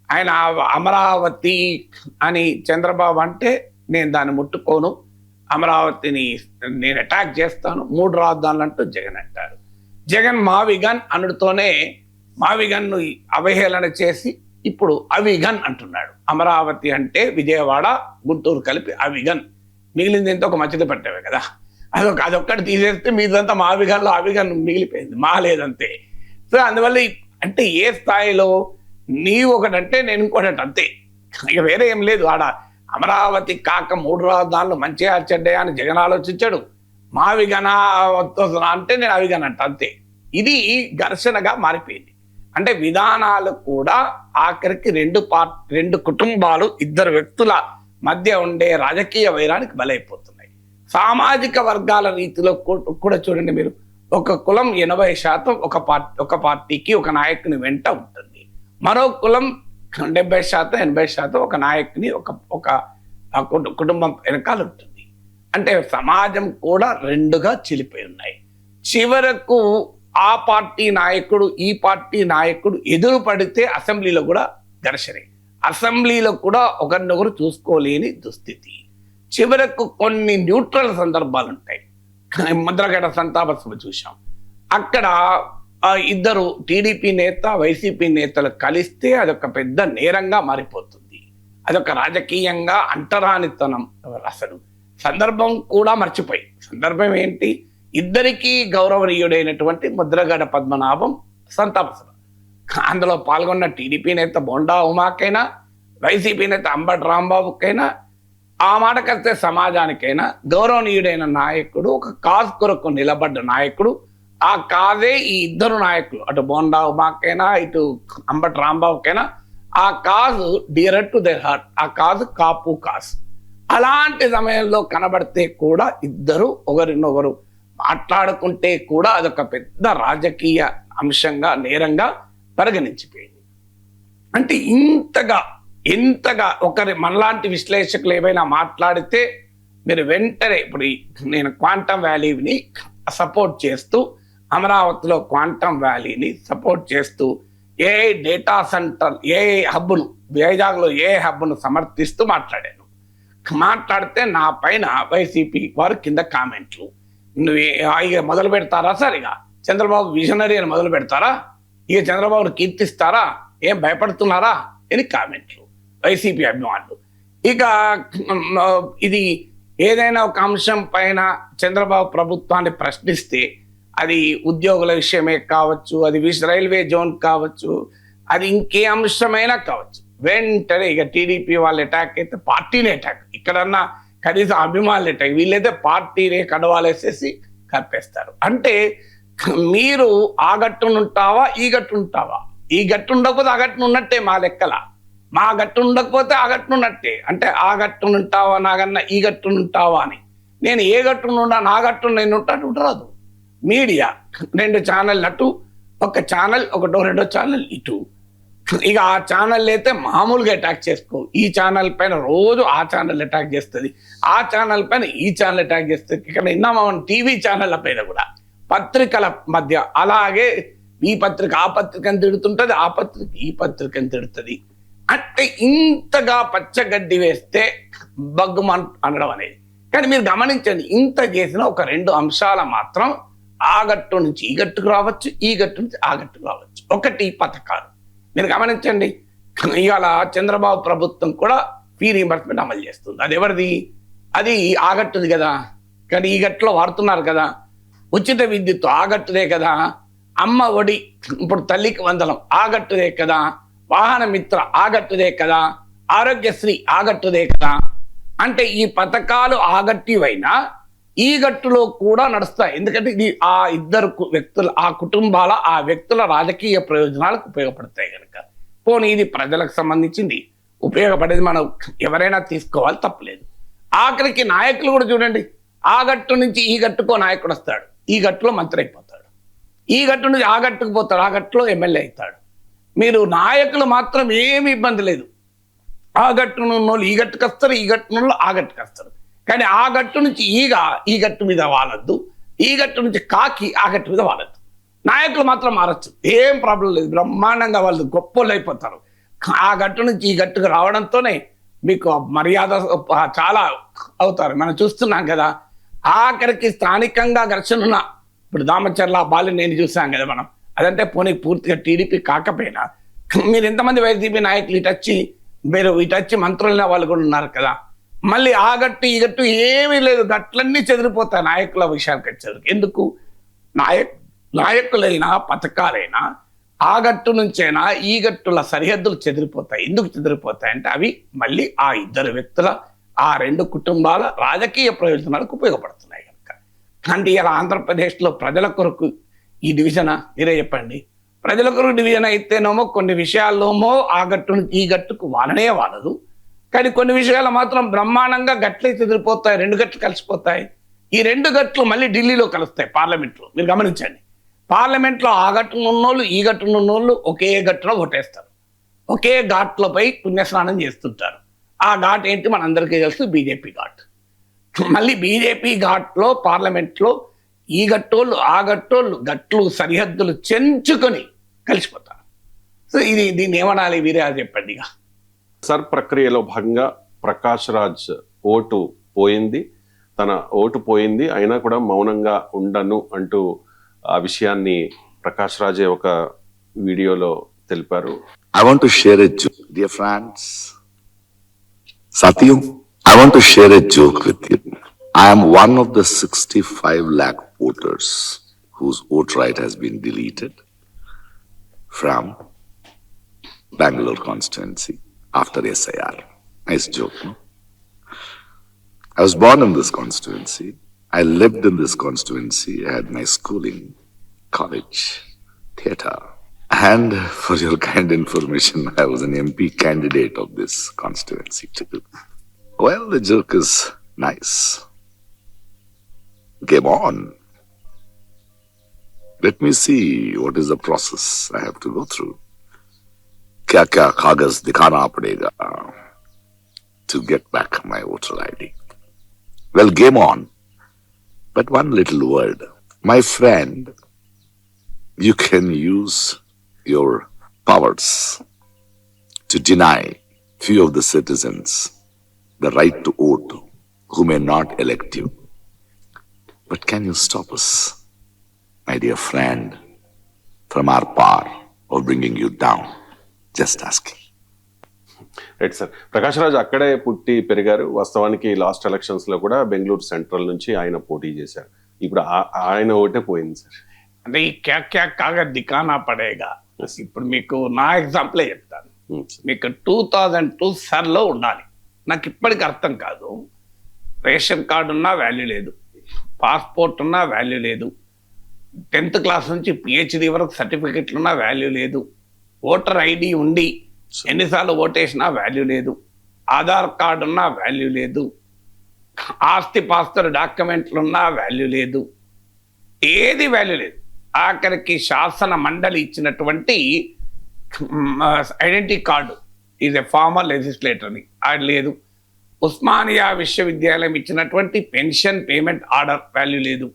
ఆయన అమరావతి అని చంద్రబాబు అంటే నేను దాన్ని ముట్టుకోను, అమరావతిని నేను అటాక్ చేస్తాను, 3 రాజధానులు అంటూ జగన్ అంటారు. జగన్ మావిగన్ అనుడితోనే మావిగన్ను అవహేళన చేసి ఇప్పుడు అవిగన్ అంటున్నాడు. అమరావతి అంటే విజయవాడ, గుంటూరు కలిపి అవిగన్. మిగిలింది ఎంతో ఒక మధ్యలో పట్టేవే కదా. అదొక్కటి తీసేస్తే మీదంతా మావిగన్లో అవిగన్ మిగిలిపోయింది, మా లేదంతే. సో అందువల్ల అంటే ఏ స్థాయిలో నీవు ఒకటంటే నేను ఇంకోటి అంతే, ఇక వేరే ఏం లేదు. ఆడ అమరావతి కాక 3 రాజధానులు మంచిగా చెడ్డయా అని జగన్ ఆలోచించాడు. మావిగన అంటే నేను అవిగన్ అంట అంతే. ఇది ఘర్షణగా మారిపోయింది. అంటే విధానాలు కూడా ఆఖరికి 2 కుటుంబాలు, 2 వ్యక్తుల మధ్య ఉండే రాజకీయ వైరానికి బలైపోతున్నాయి. సామాజిక వర్గాల రీతిలో కూడా చూడండి మీరు. ఒక కులం 80% ఒక పార్టీకి, ఒక నాయకుని వెంట ఉంటుంది. మరో కులం 70% 80% ఒక నాయకుని, ఒక ఆ కుటుంబం వెనకాల ఉంటుంది. అంటే సమాజం కూడా రెండుగా చిలిపోయి ఉన్నాయి. చివరకు ఆ పార్టీ నాయకుడు ఈ పార్టీ నాయకుడు ఎదురు పడితే అసెంబ్లీలో కూడా ఘర్షణ, అసెంబ్లీలో కూడా ఒకరినొకరు చూసుకోలేని దుస్థితి. చివరకు కొన్ని న్యూట్రల్ సందర్భాలు ఉంటాయి. ముద్రగడ సంతాప సభ చూసాం. అక్కడ ఇద్దరు టీడీపీ నేత వైసీపీ నేతలు కలిస్తే అదొక పెద్ద నేరంగా మారిపోతుంది. అదొక రాజకీయంగా అంటరానితనం. అసలు సందర్భం కూడా మర్చిపోయి, సందర్భం ఏంటి, ఇద్దరికీ గౌరవనీయుడైనటువంటి ముద్రగడ పద్మనాభం సంతాప సభ. అందులో పాల్గొన్న టీడీపీ నేత బోండా ఉమాకైనా వైసీపీ నేత అంబటి రాంబాబుకైనా ఆ మాటకొస్తే సమాజానికైనా గౌరవనీయుడైన నాయకుడు, ఒక కాజ్ కొరకు నిలబడ్డ నాయకుడు. ఆ కాజే ఈ ఇద్దరు నాయకులు, అటు బోండా ఉమాకైనా ఇటు అంబటి రాంబాబుకైనా ఆ కాజు డియర్ టు దేర్ హార్ట్. ఆ కాజు కాపు కాజ్. అలాంటి సమయంలో కనబడితే కూడా ఇద్దరు ఒకరినొకరు మాట్లాడుకుంటే కూడా అదొక పెద్ద రాజకీయ అంశంగా నేరంగా పరిగణించిపోయింది. అంటే ఎంతగా ఒకరి మనలాంటి విశ్లేషకులు ఏమైనా మాట్లాడితే మీరు వెంటనే, ఇప్పుడు నేను క్వాంటమ్ వ్యాలీని సపోర్ట్ చేస్తూ, అమరావతిలో క్వాంటమ్ వ్యాలీని సపోర్ట్ చేస్తూ, ఏఐ డేటా సెంటర్ ఏఐ హబ్ను, వైజాగ్లో ఏఐ హబ్ను సమర్థిస్తూ మాట్లాడితే నా పైన వైసీపీ వారు కింద కామెంట్లు, నువ్వు ఇక మొదలు పెడతారా సార్, ఇక చంద్రబాబు విజనరీ అని మొదలు పెడతారా, ఇక చంద్రబాబును కీర్తిస్తారా, ఏం భయపడుతున్నారా అని కామెంట్లు వైసీపీ అభిమానులు. ఇక ఇది ఏదైనా ఒక అంశం పైన చంద్రబాబు ప్రభుత్వాన్ని ప్రశ్నిస్తే, అది ఉద్యోగుల విషయమే కావచ్చు, అది రైల్వే జోన్ కావచ్చు, అది ఇంకే అంశమైనా కావచ్చు, వెంటనే ఇక టీడీపీ వాళ్ళు అటాక్ అయితే పార్టీనే అటాక్. ఇక్కడన్నా కనీసం అభిమానులు అటాక్, వీళ్ళైతే పార్టీనే కడవాలేసేసి కప్పేస్తారు. అంటే మీరు ఆ గట్టునుంటావా ఈ గట్టుంటావా, ఈ గట్టు ఉండకపోతే ఆ గట్టును ఉన్నట్టే మా లెక్కల, మా గట్టు ఉండకపోతే ఆ గట్టునున్నట్టే. అంటే ఆ గట్టునుంటావా నాగన్నా ఈ గట్టునుంటావా అని. నేను ఏ గట్టునుండా నా గట్టు నేను ఉంటాను రాదు. మీడియా 2 ఛానల్ అటు, ఒక ఛానల్ ఒకటో రెండో ఛానల్ ఇటు. ఇక ఆ ఛానల్ అయితే మామూలుగా అటాక్ చేసుకో, ఈ ఛానల్ పైన రోజు ఆ ఛానల్ అటాక్ చేస్తుంది, ఆ ఛానల్ పైన ఈ ఛానల్ అటాక్ చేస్తుంది. ఇక్కడ నిన్న టీవీ ఛానళ్ళ పైన కూడా, పత్రికల మధ్య అలాగే ఈ పత్రిక ఆ పత్రికను తిడుతుంటది, ఆ పత్రిక ఈ పత్రికను తిడుతుంది. అంటే ఇంతగా పచ్చగడ్డి వేస్తే బగ్గుమన్ అనడం అనేది. కానీ మీరు గమనించండి, ఇంత చేసిన ఒక 2 అంశాల మాత్రం ఆ గట్టు నుంచి ఈ గట్టుకు రావచ్చు, ఈ గట్టు నుంచి ఆ గట్టుకు రావచ్చు. ఒకటి పథకాలు. మీరు గమనించండి, ఇవాళ చంద్రబాబు ప్రభుత్వం కూడా ఫీ రీంబర్స్మెంట్ అమలు చేస్తుంది. అది ఎవరిది, అది ఆ గట్టుది కదా, కానీ ఈ గట్టులో వాడుతున్నారు కదా. ఉచిత విద్యుత్ ఆ గట్టుదే కదా, అమ్మ ఒడి ఇప్పుడు తల్లికి వందనం ఆ గట్టుదే కదా, వాహన మిత్ర ఆ గట్టుదే కదా, ఆరోగ్యశ్రీ ఆ గట్టుదే కదా. అంటే ఈ పథకాలు ఆ గట్టివైనా ఈ గట్టులో కూడా నడుస్తాయి. ఎందుకంటే ఇది ఆ ఇద్దరు వ్యక్తుల, ఆ కుటుంబాల, ఆ వ్యక్తుల రాజకీయ ప్రయోజనాలకు ఉపయోగపడతాయి కనుక. పోనీ ఇది ప్రజలకు సంబంధించింది, ఉపయోగపడేది మనం ఎవరైనా తీసుకోవాలి, తప్పలేదు. ఆఖరికి నాయకులు కూడా చూడండి, ఆ గట్టు నుంచి ఈ గట్టుకో నాయకుడు వస్తాడు, ఈ గట్టులో మంత్రి అయిపోతాడు, ఈ గట్టు నుంచి ఆ గట్టుకు పోతాడు, ఆ గట్టులో ఎమ్మెల్యే అవుతాడు. మీరు నాయకులు మాత్రం ఏమి ఇబ్బంది లేదు, ఆ గట్టునున్నోళ్ళు ఈ గట్టుకు వస్తారు, ఈ గట్టునుల్లో ఆ గట్టుకు వస్తారు. కానీ ఆ గట్టు నుంచి ఈ గట్టు మీద వాలద్దు, ఈ గట్టు నుంచి కాకి ఆ గట్టు మీద వాలద్దు. నాయకులు మాత్రం మారచ్చు, ఏం ప్రాబ్లం లేదు, బ్రహ్మాండంగా వాళ్ళు గొప్పోళ్ళు అయిపోతారు. ఆ గట్టు నుంచి ఈ గట్టుకు రావడంతోనే మీకు మర్యాద చాలా అవుతారు. మనం చూస్తున్నాం కదా. ఆఖరికి స్థానికంగా ఘర్షణ ఇప్పుడు దామచర్ల బాలి నేను చూసాం కదా మనం. అదంటే పోనీ పూర్తిగా టీడీపీ కాకపోయినా మీరు ఎంతమంది వైసీపీ నాయకులు ఇటొచ్చి మంత్రులైన వాళ్ళు కూడా ఉన్నారు కదా. మళ్ళీ ఆ గట్టు ఈ గట్టు ఏమీ లేదు, గట్లన్నీ చెదిరిపోతాయి నాయకుల విషయానికి వచ్చేసరికి. ఎందుకు, నాయకులైనా పథకాలైనా ఆ గట్టు నుంచైనా ఈ గట్టుల సరిహద్దులు చెదిరిపోతాయి. ఎందుకు చెదిరిపోతాయి అంటే అవి మళ్ళీ ఆ ఇద్దరు వ్యక్తుల, ఆ 2 కుటుంబాల రాజకీయ ప్రయోజనాలకు ఉపయోగపడుతున్నాయి కనుక. అంటే ఇలా ఆంధ్రప్రదేశ్లో ప్రజల కొరకు ఈ డివిజన్ మీరే చెప్పండి. ప్రజల కొరకు డివిజన్ అయితేనేమో కొన్ని విషయాల్లోమో ఆ గట్టు నుంచి ఈ గట్టుకు వాలనే వాలదు, కానీ కొన్ని విషయాలు మాత్రం బ్రహ్మాండంగా గట్లే చెదిరిపోతాయి, 2 గట్లు కలిసిపోతాయి. ఈ 2 గట్లు మళ్ళీ ఢిల్లీలో కలుస్తాయి పార్లమెంట్లో. మీరు గమనించండి, పార్లమెంట్లో ఆ గట్టునున్నోళ్ళు ఈ గట్టునున్నోళ్ళు ఒకే గట్టులో ఓటేస్తారు, ఒకే ఘాట్లపై పుణ్యస్నానం చేస్తుంటారు. ఆ ఘాట్ ఏంటి మనందరికీ తెలుసు, బీజేపీ ఘాట్. మళ్ళీ బీజేపీ ఘాట్లో పార్లమెంట్లో ఈ గట్టోళ్ళు ఆ గట్టోళ్ళు గట్లు సరిహద్దులు చెంచుకొని కలిసిపోతారు. సో దీన్ని ఏమనాలి, వీరే అది చెప్పండి. ఇక సర్ ప్రక్రియలో భాగంగా ప్రకాష్ రాజ్ ఓటు పోయింది, తన ఓటు పోయింది, అయినా కూడా మౌనంగా ఉండను అంటూ ఆ విషయాన్ని ప్రకాష్ రాజే ఒక వీడియోలో తెలిపారు. I want to share a joke, dear friends. Satyu, I want to share a joke with you. I am one of the 65 lakh voters whose vote right has been deleted from Bangalore constituency after SIR. Nice joke, no? I was born in this constituency. I lived in this constituency. I had my schooling, college, theatre. And for your kind information, I was an MP candidate of this constituency too. Well, the joke is nice. Game on. Let me see what is the process I have to go through. क्या कागज दिखाना पड़ेगा to get back my voter ID. Well, game on. But one little word. My friend, you can use your powers to deny few of the citizens the right to vote who may not elect you. But can you stop us, my dear friend, from our power of bringing you down? Just asking. Right sir. Prakash Raj అక్కడే పుట్టి పెరిగారు. వాస్తవానికి last elections లో కూడా Bengaluru central నుంచి ఆయన పోటీ చేశారు. ఇప్పుడు ఆయన ఓటే పోయింది సార్. అంటే ఈ క్యా కాగా దికానా పడేగా. ఇప్పుడు మీకు నా ఎగ్జాంపులే చెప్తాను. మీకు 2002 సర్లో ఉండాలి. నాకు ఇప్పటికి అర్థం కాదు. రేషన్ కార్డు ఉన్నా వాల్యూ లేదు, పాస్పోర్ట్ ఉన్నా వాల్యూ లేదు, 10th క్లాస్ నుంచి PhD వరకు సర్టిఫికెట్లు ఉన్నా వాల్యూ లేదు, ఓటర్ ఐడి ఉండి ఎన్నిసార్లు ఓటేసినా వాల్యూ లేదు, ఆధార్ కార్డు ఉన్నా వాల్యూ లేదు, ఆస్తి పాస్తుల డాక్యుమెంట్లు ఉన్నా వాల్యూ లేదు, ఏది వాల్యూ లేదు. ఆఖరికి శాసన మండలి ఇచ్చినటువంటి identity card is a former legislator అని అది లేదు. ఉస్మానియా విశ్వవిద్యాలయం ఇచ్చినటువంటి పెన్షన్ పేమెంట్ ఆర్డర్ వాల్యూ లేదు.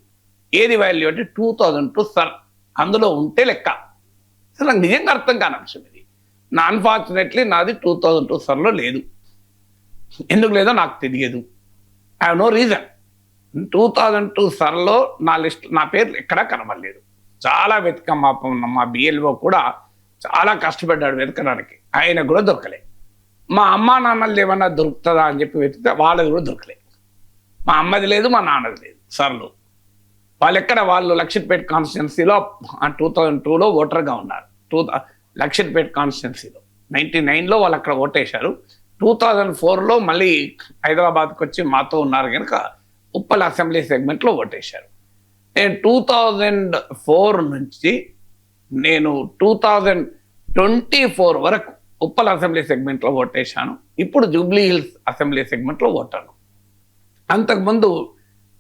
ఏది వాల్యూ అంటే 2002 సర్ అందులో ఉంటే లెక్క. అసలు నాకు నిజంగా అర్థం కాని అంశం ఇది. అన్ఫార్చునేట్లీ నాది 2002 సర్లో లేదు. ఎందుకు లేదో నాకు తెలియదు. I have no reason. 2002 సర్లో నా పేరు ఎక్కడా కనబడలేదు. చాలా వెతకం. మా BLO కూడా చాలా కష్టపడ్డాడు వెతకడానికి, ఆయన కూడా దొరకలే. మా అమ్మ నాన్నది ఏమన్నా దొరుకుతుందా అని చెప్పి వెతికితే వాళ్ళది కూడా దొరకలేదు. మా అమ్మది లేదు, మా నాన్నది లేదు సర్లు. వాళ్ళు లక్షిట్పేట కాన్స్టిట్యున్సీలో 2002లో ఓటర్గా ఉన్నారు. లక్షిట్పేట కాన్స్టిట్యున్సీలో 99లో వాళ్ళు అక్కడ ఓటేశారు. 2004లో మళ్ళీ హైదరాబాద్కి వచ్చి మాతో ఉన్నారు కనుక ఉప్పల్ అసెంబ్లీ సెగ్మెంట్లో ఓటేశారు. నేను 2004 నుంచి 2024 వరకు ఉప్పల్ అసెంబ్లీ సెగ్మెంట్లో ఓటేశాను. ఇప్పుడు జూబ్లీ హిల్స్ అసెంబ్లీ సెగ్మెంట్లో ఓటాను. అంతకుముందు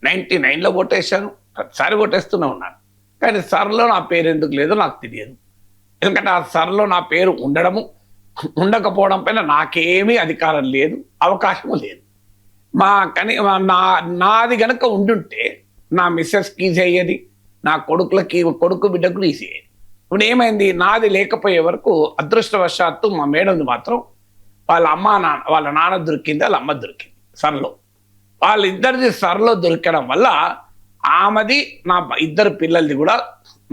99లో ఓటేశాను. ప్రతిసారి ఓటేస్తూనే ఉన్నాను. కానీ సర్లో నా పేరు ఎందుకు లేదో నాకు తెలియదు. ఎందుకంటే ఆ సర్లో నా పేరు ఉండకపోవడం పైన నాకేమీ అధికారం లేదు, అవకాశము లేదు. నాది గనక ఉండుంటే నా మిస్సెస్కి ఈజీ అయ్యేది, నా కొడుకు బిడ్డకు ఈజీ అయ్యేది. ఇప్పుడు ఏమైంది, నాది లేకపోయే వరకు అదృష్టవశాత్తు మా మేడంది మాత్రం వాళ్ళ నాన్న దొరికింది, వాళ్ళ అమ్మ దొరికింది సర్లో. వాళ్ళిద్దరిది సర్లో దొరకడం వల్ల ఆమెది నా ఇద్దరు పిల్లలది కూడా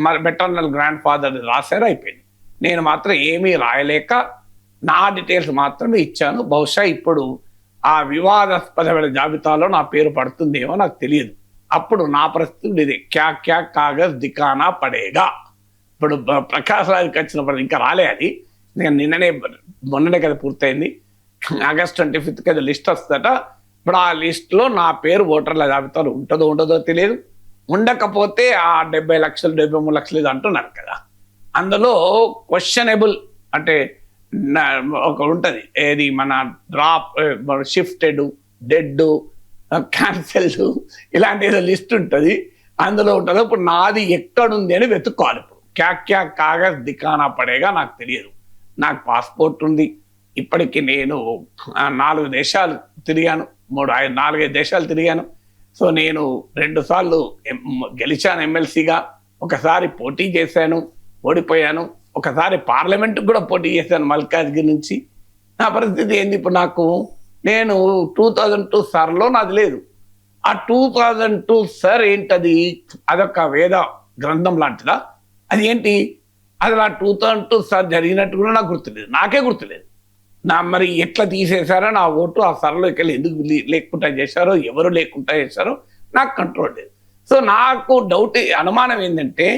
మరి మెటర్నల్ గ్రాండ్ ఫాదర్ది రాశారు, అయిపోయింది. నేను మాత్రం ఏమీ రాయలేక నా డీటెయిల్స్ మాత్రమే ఇచ్చాను. బహుశా ఇప్పుడు ఆ వివాదాస్పదమైన జాబితాలో నా పేరు పడుతుందేమో నాకు తెలియదు. అప్పుడు నా పరిస్థితి ఇది, క్యా కాగజ్ దికానా పడేగా. ఇప్పుడు ప్రకాష్ రాజ్కి వచ్చినప్పుడు ఇంకా రాలే అది. నేను మొన్ననే కదా పూర్తయింది. ఆగస్ట్ 25కి అది లిస్ట్ వస్తుందట. ఇప్పుడు ఆ లిస్టులో నా పేరు ఓటర్ల జాబితాలో ఉండదో తెలియదు. ఉండకపోతే ఆ 70 లక్షలు 73 లక్షలు ఇది అంటున్నారు కదా, అందులో క్వశ్చనబుల్ అంటే ఒక ఉంటుంది, ఏది మన డ్రాప్, షిఫ్టెడ్, డెడ్, క్యాన్సెల్డ్, ఇలాంటి ఏదో లిస్ట్ ఉంటుంది, అందులో ఉంటుంది. ఇప్పుడు నాది ఎక్కడుంది అని వెతుక్కోవాలి. ఇప్పుడు క్యా కాగజ్ దికానా పడేగా నాకు తెలియదు. నాకు పాస్పోర్ట్ ఉంది, ఇప్పటికి నేను 4 దేశాలు తిరిగాను, 4-5 దేశాలు తిరిగాను. సో నేను 2 సార్లు గెలిచాను ఎమ్మెల్సీగా, ఒకసారి పోటీ చేశాను, ఓడిపోయాను, ఒకసారి పార్లమెంట్కి కూడా పోటీ చేశాను మల్కాజ్గిరి నుంచి. నా పరిస్థితి ఏంది ఇప్పుడు? నేను 2002 సార్లో నాది లేదు. ఆ 2002 సార్ ఏంటది? అదొక వేద గ్రంథం లాంటిదా? అది ఏంటి? అది ఆ 2002 సార్ జరిగినట్టు కూడా నాకు గుర్తులేదు, నాకే గుర్తులేదు. మరి ఎట్లా తీసేశారో నా ఓటు, ఆ సర్లోకి వెళ్ళి ఎందుకు లేకుండా చేశారో, ఎవరు లేకుండా చేశారో నాకు కంట్రోల్ లేదు. సో నాకు డౌట్, అనుమానం ఏంటంటే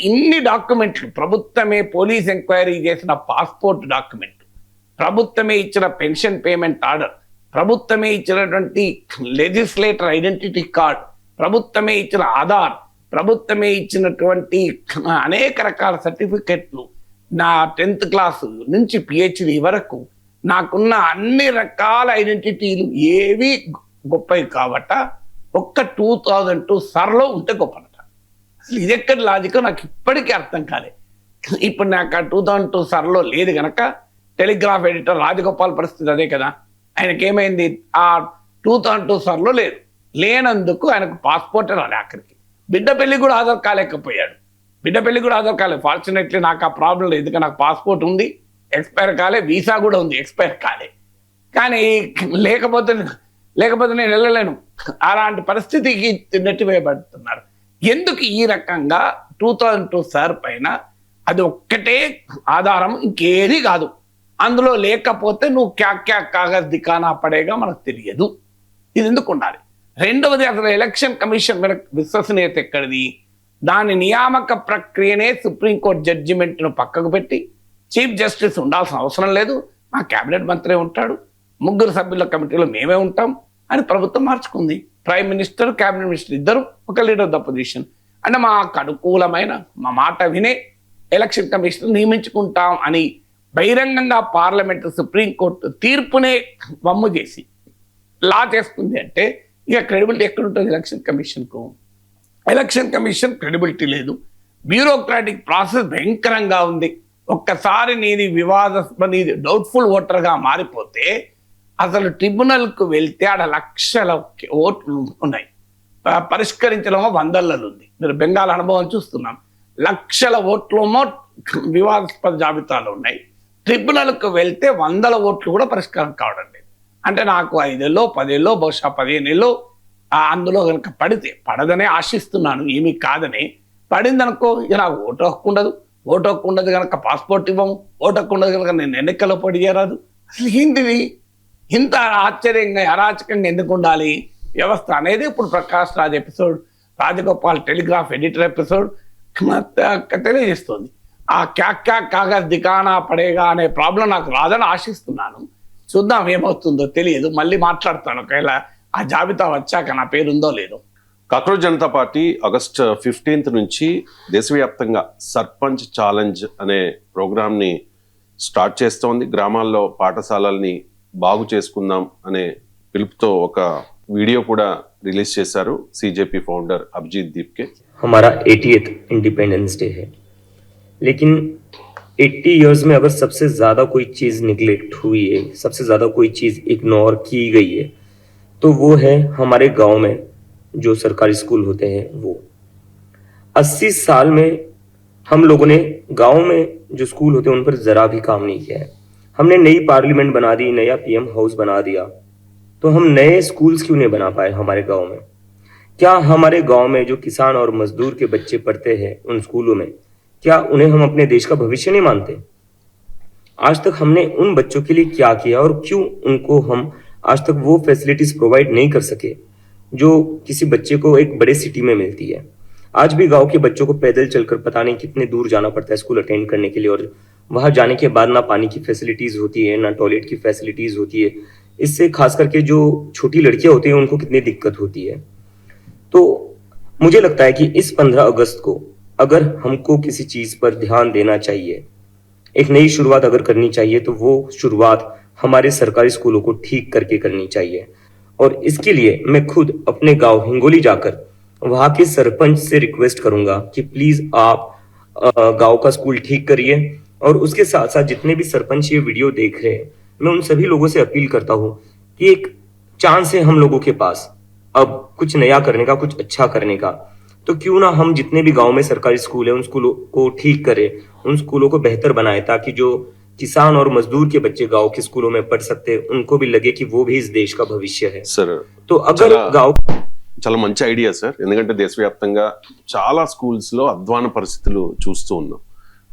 ఇన్ని డాక్యుమెంట్లు, ప్రభుత్వమే పోలీస్ ఎంక్వైరీ చేసిన పాస్పోర్ట్ డాక్యుమెంట్, ప్రభుత్వమే ఇచ్చిన పెన్షన్ పేమెంట్ ఆర్డర్, ప్రభుత్వమే ఇచ్చినటువంటి లెజిస్లేటర్ ఐడెంటిటీ కార్డ్, ప్రభుత్వమే ఇచ్చిన ఆధార్, ప్రభుత్వమే ఇచ్చినటువంటి అనేక రకాల సర్టిఫికెట్లు, నా 10th క్లాస్ నుంచి PhD వరకు నాకున్న అన్ని రకాల ఐడెంటిటీలు ఏవి గొప్పవి కాబట్ట ఒక్క 2002 సార్లో ఉంటే గొప్పనట. అసలు ఇది ఎక్కడ లాజిక్ నాకు ఇప్పటికీ అర్థం కాలే. ఇప్పుడు నాకు ఆ 2002 సార్లో లేదు కనుక టెలిగ్రాఫ్ ఎడిటర్ రాజగోపాల్ పరిస్థితి అదే కదా. ఆయనకేమైంది? ఆ 2002 సార్లో లేదు, లేనందుకు ఆయనకు పాస్పోర్ట్ రాలే, ఆఖరికి బిడ్డ పెళ్లి కూడా ఆధార్ కాలేకపోయాడు. బిడ్డ పెళ్లి కూడా ఆధార్ కాలే. ఫార్చునేట్లీ నాకు ఆ ప్రాబ్లం లేదు, ఎందుకంటే నాకు పాస్పోర్ట్ ఉంది, ఎక్స్పైర్ కాలే, వీసా కూడా ఉంది, ఎక్స్పైర్ కాలే. కానీ లేకపోతే నేను వెళ్ళలేను. అలాంటి పరిస్థితికి నెట్టివేయబడుతున్నారు. ఎందుకు ఈ రకంగా 2002 సార్ పైన అది ఒక్కటే ఆధారం, ఇంకేది కాదు. అందులో లేకపోతే నువ్వు క్యా కాగజ్ దిఖానా పడేగా మనకు తెలియదు. ఇది ఎందుకు ఉండాలి? రెండవది, అసలు ఎలక్షన్ కమిషన్ మీద విశ్వసనీయత ఎక్కడిది? దాని నియామక ప్రక్రియనే సుప్రీంకోర్టు జడ్జిమెంట్ను పక్కకు పెట్టి చీఫ్ జస్టిస్ ఉండాల్సిన అవసరం లేదు, మా క్యాబినెట్ మంత్రి ఉంటాడు, 3 సభ్యుల కమిటీలో మేమే ఉంటాం అని ప్రభుత్వం మార్చుకుంది. ప్రైమ్ మినిస్టర్, క్యాబినెట్ మినిస్టర్ ఇద్దరు, ఒక లీడర్ ఆఫ్ ద పొజిషన్. అంటే మాకు అనుకూలమైన, మా మాట వినే ఎలక్షన్ కమిషన్ నియమించుకుంటాం అని బహిరంగంగా పార్లమెంటు, సుప్రీంకోర్టు తీర్పునే వమ్ము చేసి లా చేస్తుంది అంటే ఇక క్రెడిబిలిటీ ఎక్కడుంటుంది ఎలక్షన్ కమిషన్కు? ఎలక్షన్ కమిషన్ క్రెడిబిలిటీ లేదు. బ్యూరోక్రాటిక్ ప్రాసెస్ భయంకరంగా ఉంది. ఒక్కసారి నీది డౌట్ఫుల్ ఓటర్గా మారిపోతే అసలు ట్రిబ్యునల్కు వెళ్తే ఆడ లక్షల ఓట్లు ఉన్నాయి, పరిష్కరించడమో వందలలో ఉంది. మీరు బెంగాల్ అనుభవం చూస్తున్నాం, లక్షల ఓట్లేమో వివాదాస్పద జాబితాలో ఉన్నాయి. ట్రిబ్యునల్కు వెళ్తే 100 ఓట్లు కూడా పరిష్కారం కావడం లేదు. అంటే నాకు 5 ఏళ్ళో 10 ఏళ్ళో బహుశా 15 ఏళ్ళో అందులో కనుక పడదనే ఆశిస్తున్నాను, ఏమీ కాదని. పడిందనుకో ఇక నాకు ఓటు హక్కు ఉండదు, ఓటు హక్కు ఉండదు కనుక పాస్పోర్ట్ ఇవ్వము, ఓటు హక్కు ఉండదు కనుక నేను ఎన్నికల్లో పోటీ చేయరాదు. అసలు ఏంటిది? ఇంత ఆశ్చర్యంగా, అరాచకంగా ఎందుకు ఉండాలి వ్యవస్థ అనేది ఇప్పుడు Prakash Raj episode, Rajagopal telegraph editor episode తెలియజేస్తుంది. ఆ క్యా కాగజ్ దిఖానా పడేగా అనే ప్రాబ్లం నాకు రాదని ఆశిస్తున్నాను. చూద్దాం ఏమవుతుందో తెలియదు. మళ్ళీ మాట్లాడతాను ఒకవేళ ఆ జాబితా వచ్చాక నా పేరు ఉందో లేదో. Cockroach Janata party August 15th నుంచి దేశవ్యాప్తంగా సర్పంచ్ ఛాలెంజ్ అనే ప్రోగ్రామ్ని స్టార్ట్ చేస్తోంది. గ్రామాల్లో పాఠశాలల్ని బాగు చేసుకుందాం అనే పిలుపుతో ఒక వీడియో కూడా రిలీజ్ చేశారు सीजेपी फाउंडर अभिजीत दीपके. हमारा 80th इंडिपेंडेंस डे है, लेकिन 80 इयर्स में अगर सबसे ज़्यादा कोई चीज़ निगलेक्ट हुई है, सबसे ज़्यादा कोई चीज़ इग्नोर की गई है, तो वो है हमारे गांव में जो सरकारी स्कूल होते हैं वो। 80 साल में हम लोगों ने गांव में जो स्कूल होते हैं उन पर ज़रा भी काम नहीं किया है। हमने नई पार्लियामेंट बना दी, नया PM हाउस बना दिया, तो हम नए स्कूल्स क्यों नहीं बना पाए हमारे गांव में? क्या हमारे गांव में जो किसान और मजदूर के बच्चे पढ़ते हैं उन स्कूलों में, क्या उन्हें हम अपने देश का भविष्य नहीं मानते? आज तक हमने उन बच्चों के लिए क्या किया और क्यों उनको हम आज तक वो फैसिलिटीज प्रोवाइड नहीं कर सके जो किसी बच्चे को एक बड़े सिटी में मिलती है? आज भी गांव के बच्चों को पैदल चलकर पता नहीं कितने दूर जाना पड़ता है स्कूल अटेंड करने के लिए, और वहां जाने के बाद ना पानी की फैसिलिटीज होती है, ना टॉयलेट की फैसिलिटीज होती है। इससे खास करके जो छोटी लड़कियां होती हैं उनको कितनी दिक्कत होती है। तो मुझे लगता है कि इस 15 अगस्त को अगर हमको किसी चीज पर ध्यान देना चाहिए, एक नई शुरुआत अगर करनी चाहिए, तो वो शुरुआत हमारे सरकारी स्कूलों को ठीक करके करनी चाहिए। और इसके लिए मैं खुद अपने गांव हिंगोली जाकर वहां के सरपंच से रिक्वेस्ट करूंगा कि प्लीज आप गांव का स्कूल ठीक करिए और उसके साथ साथ जितने भी सरपंच ये वीडियो देख रहे हैं, मैं उन सभी लोगों से अपील करता हूं कि एक चांस है हम लोगों के पास अब कुछ नया करने का, कुछ अच्छा करने का। तो क्यों ना हम जितने भी गांव में सरकारी स्कूल है उन स्कूलों को ठीक करें, उन स्कूलों को बेहतर बनाए, ताकि जो किसान और मजदूर के बच्चे गांव के स्कूलों में पढ़ सकते हैं, उनको भी लगे कि वो भी इस देश का भविष्य है। సార్ तो अगर गांव చాలా మంచి ఐడియా సార్, ఎందుకంటే దేశవ్యాప్తంగా చాలా స్కూల్స్ లో అధ్వాన పరిస్థితులు చూస్తూ ఉన్నాం.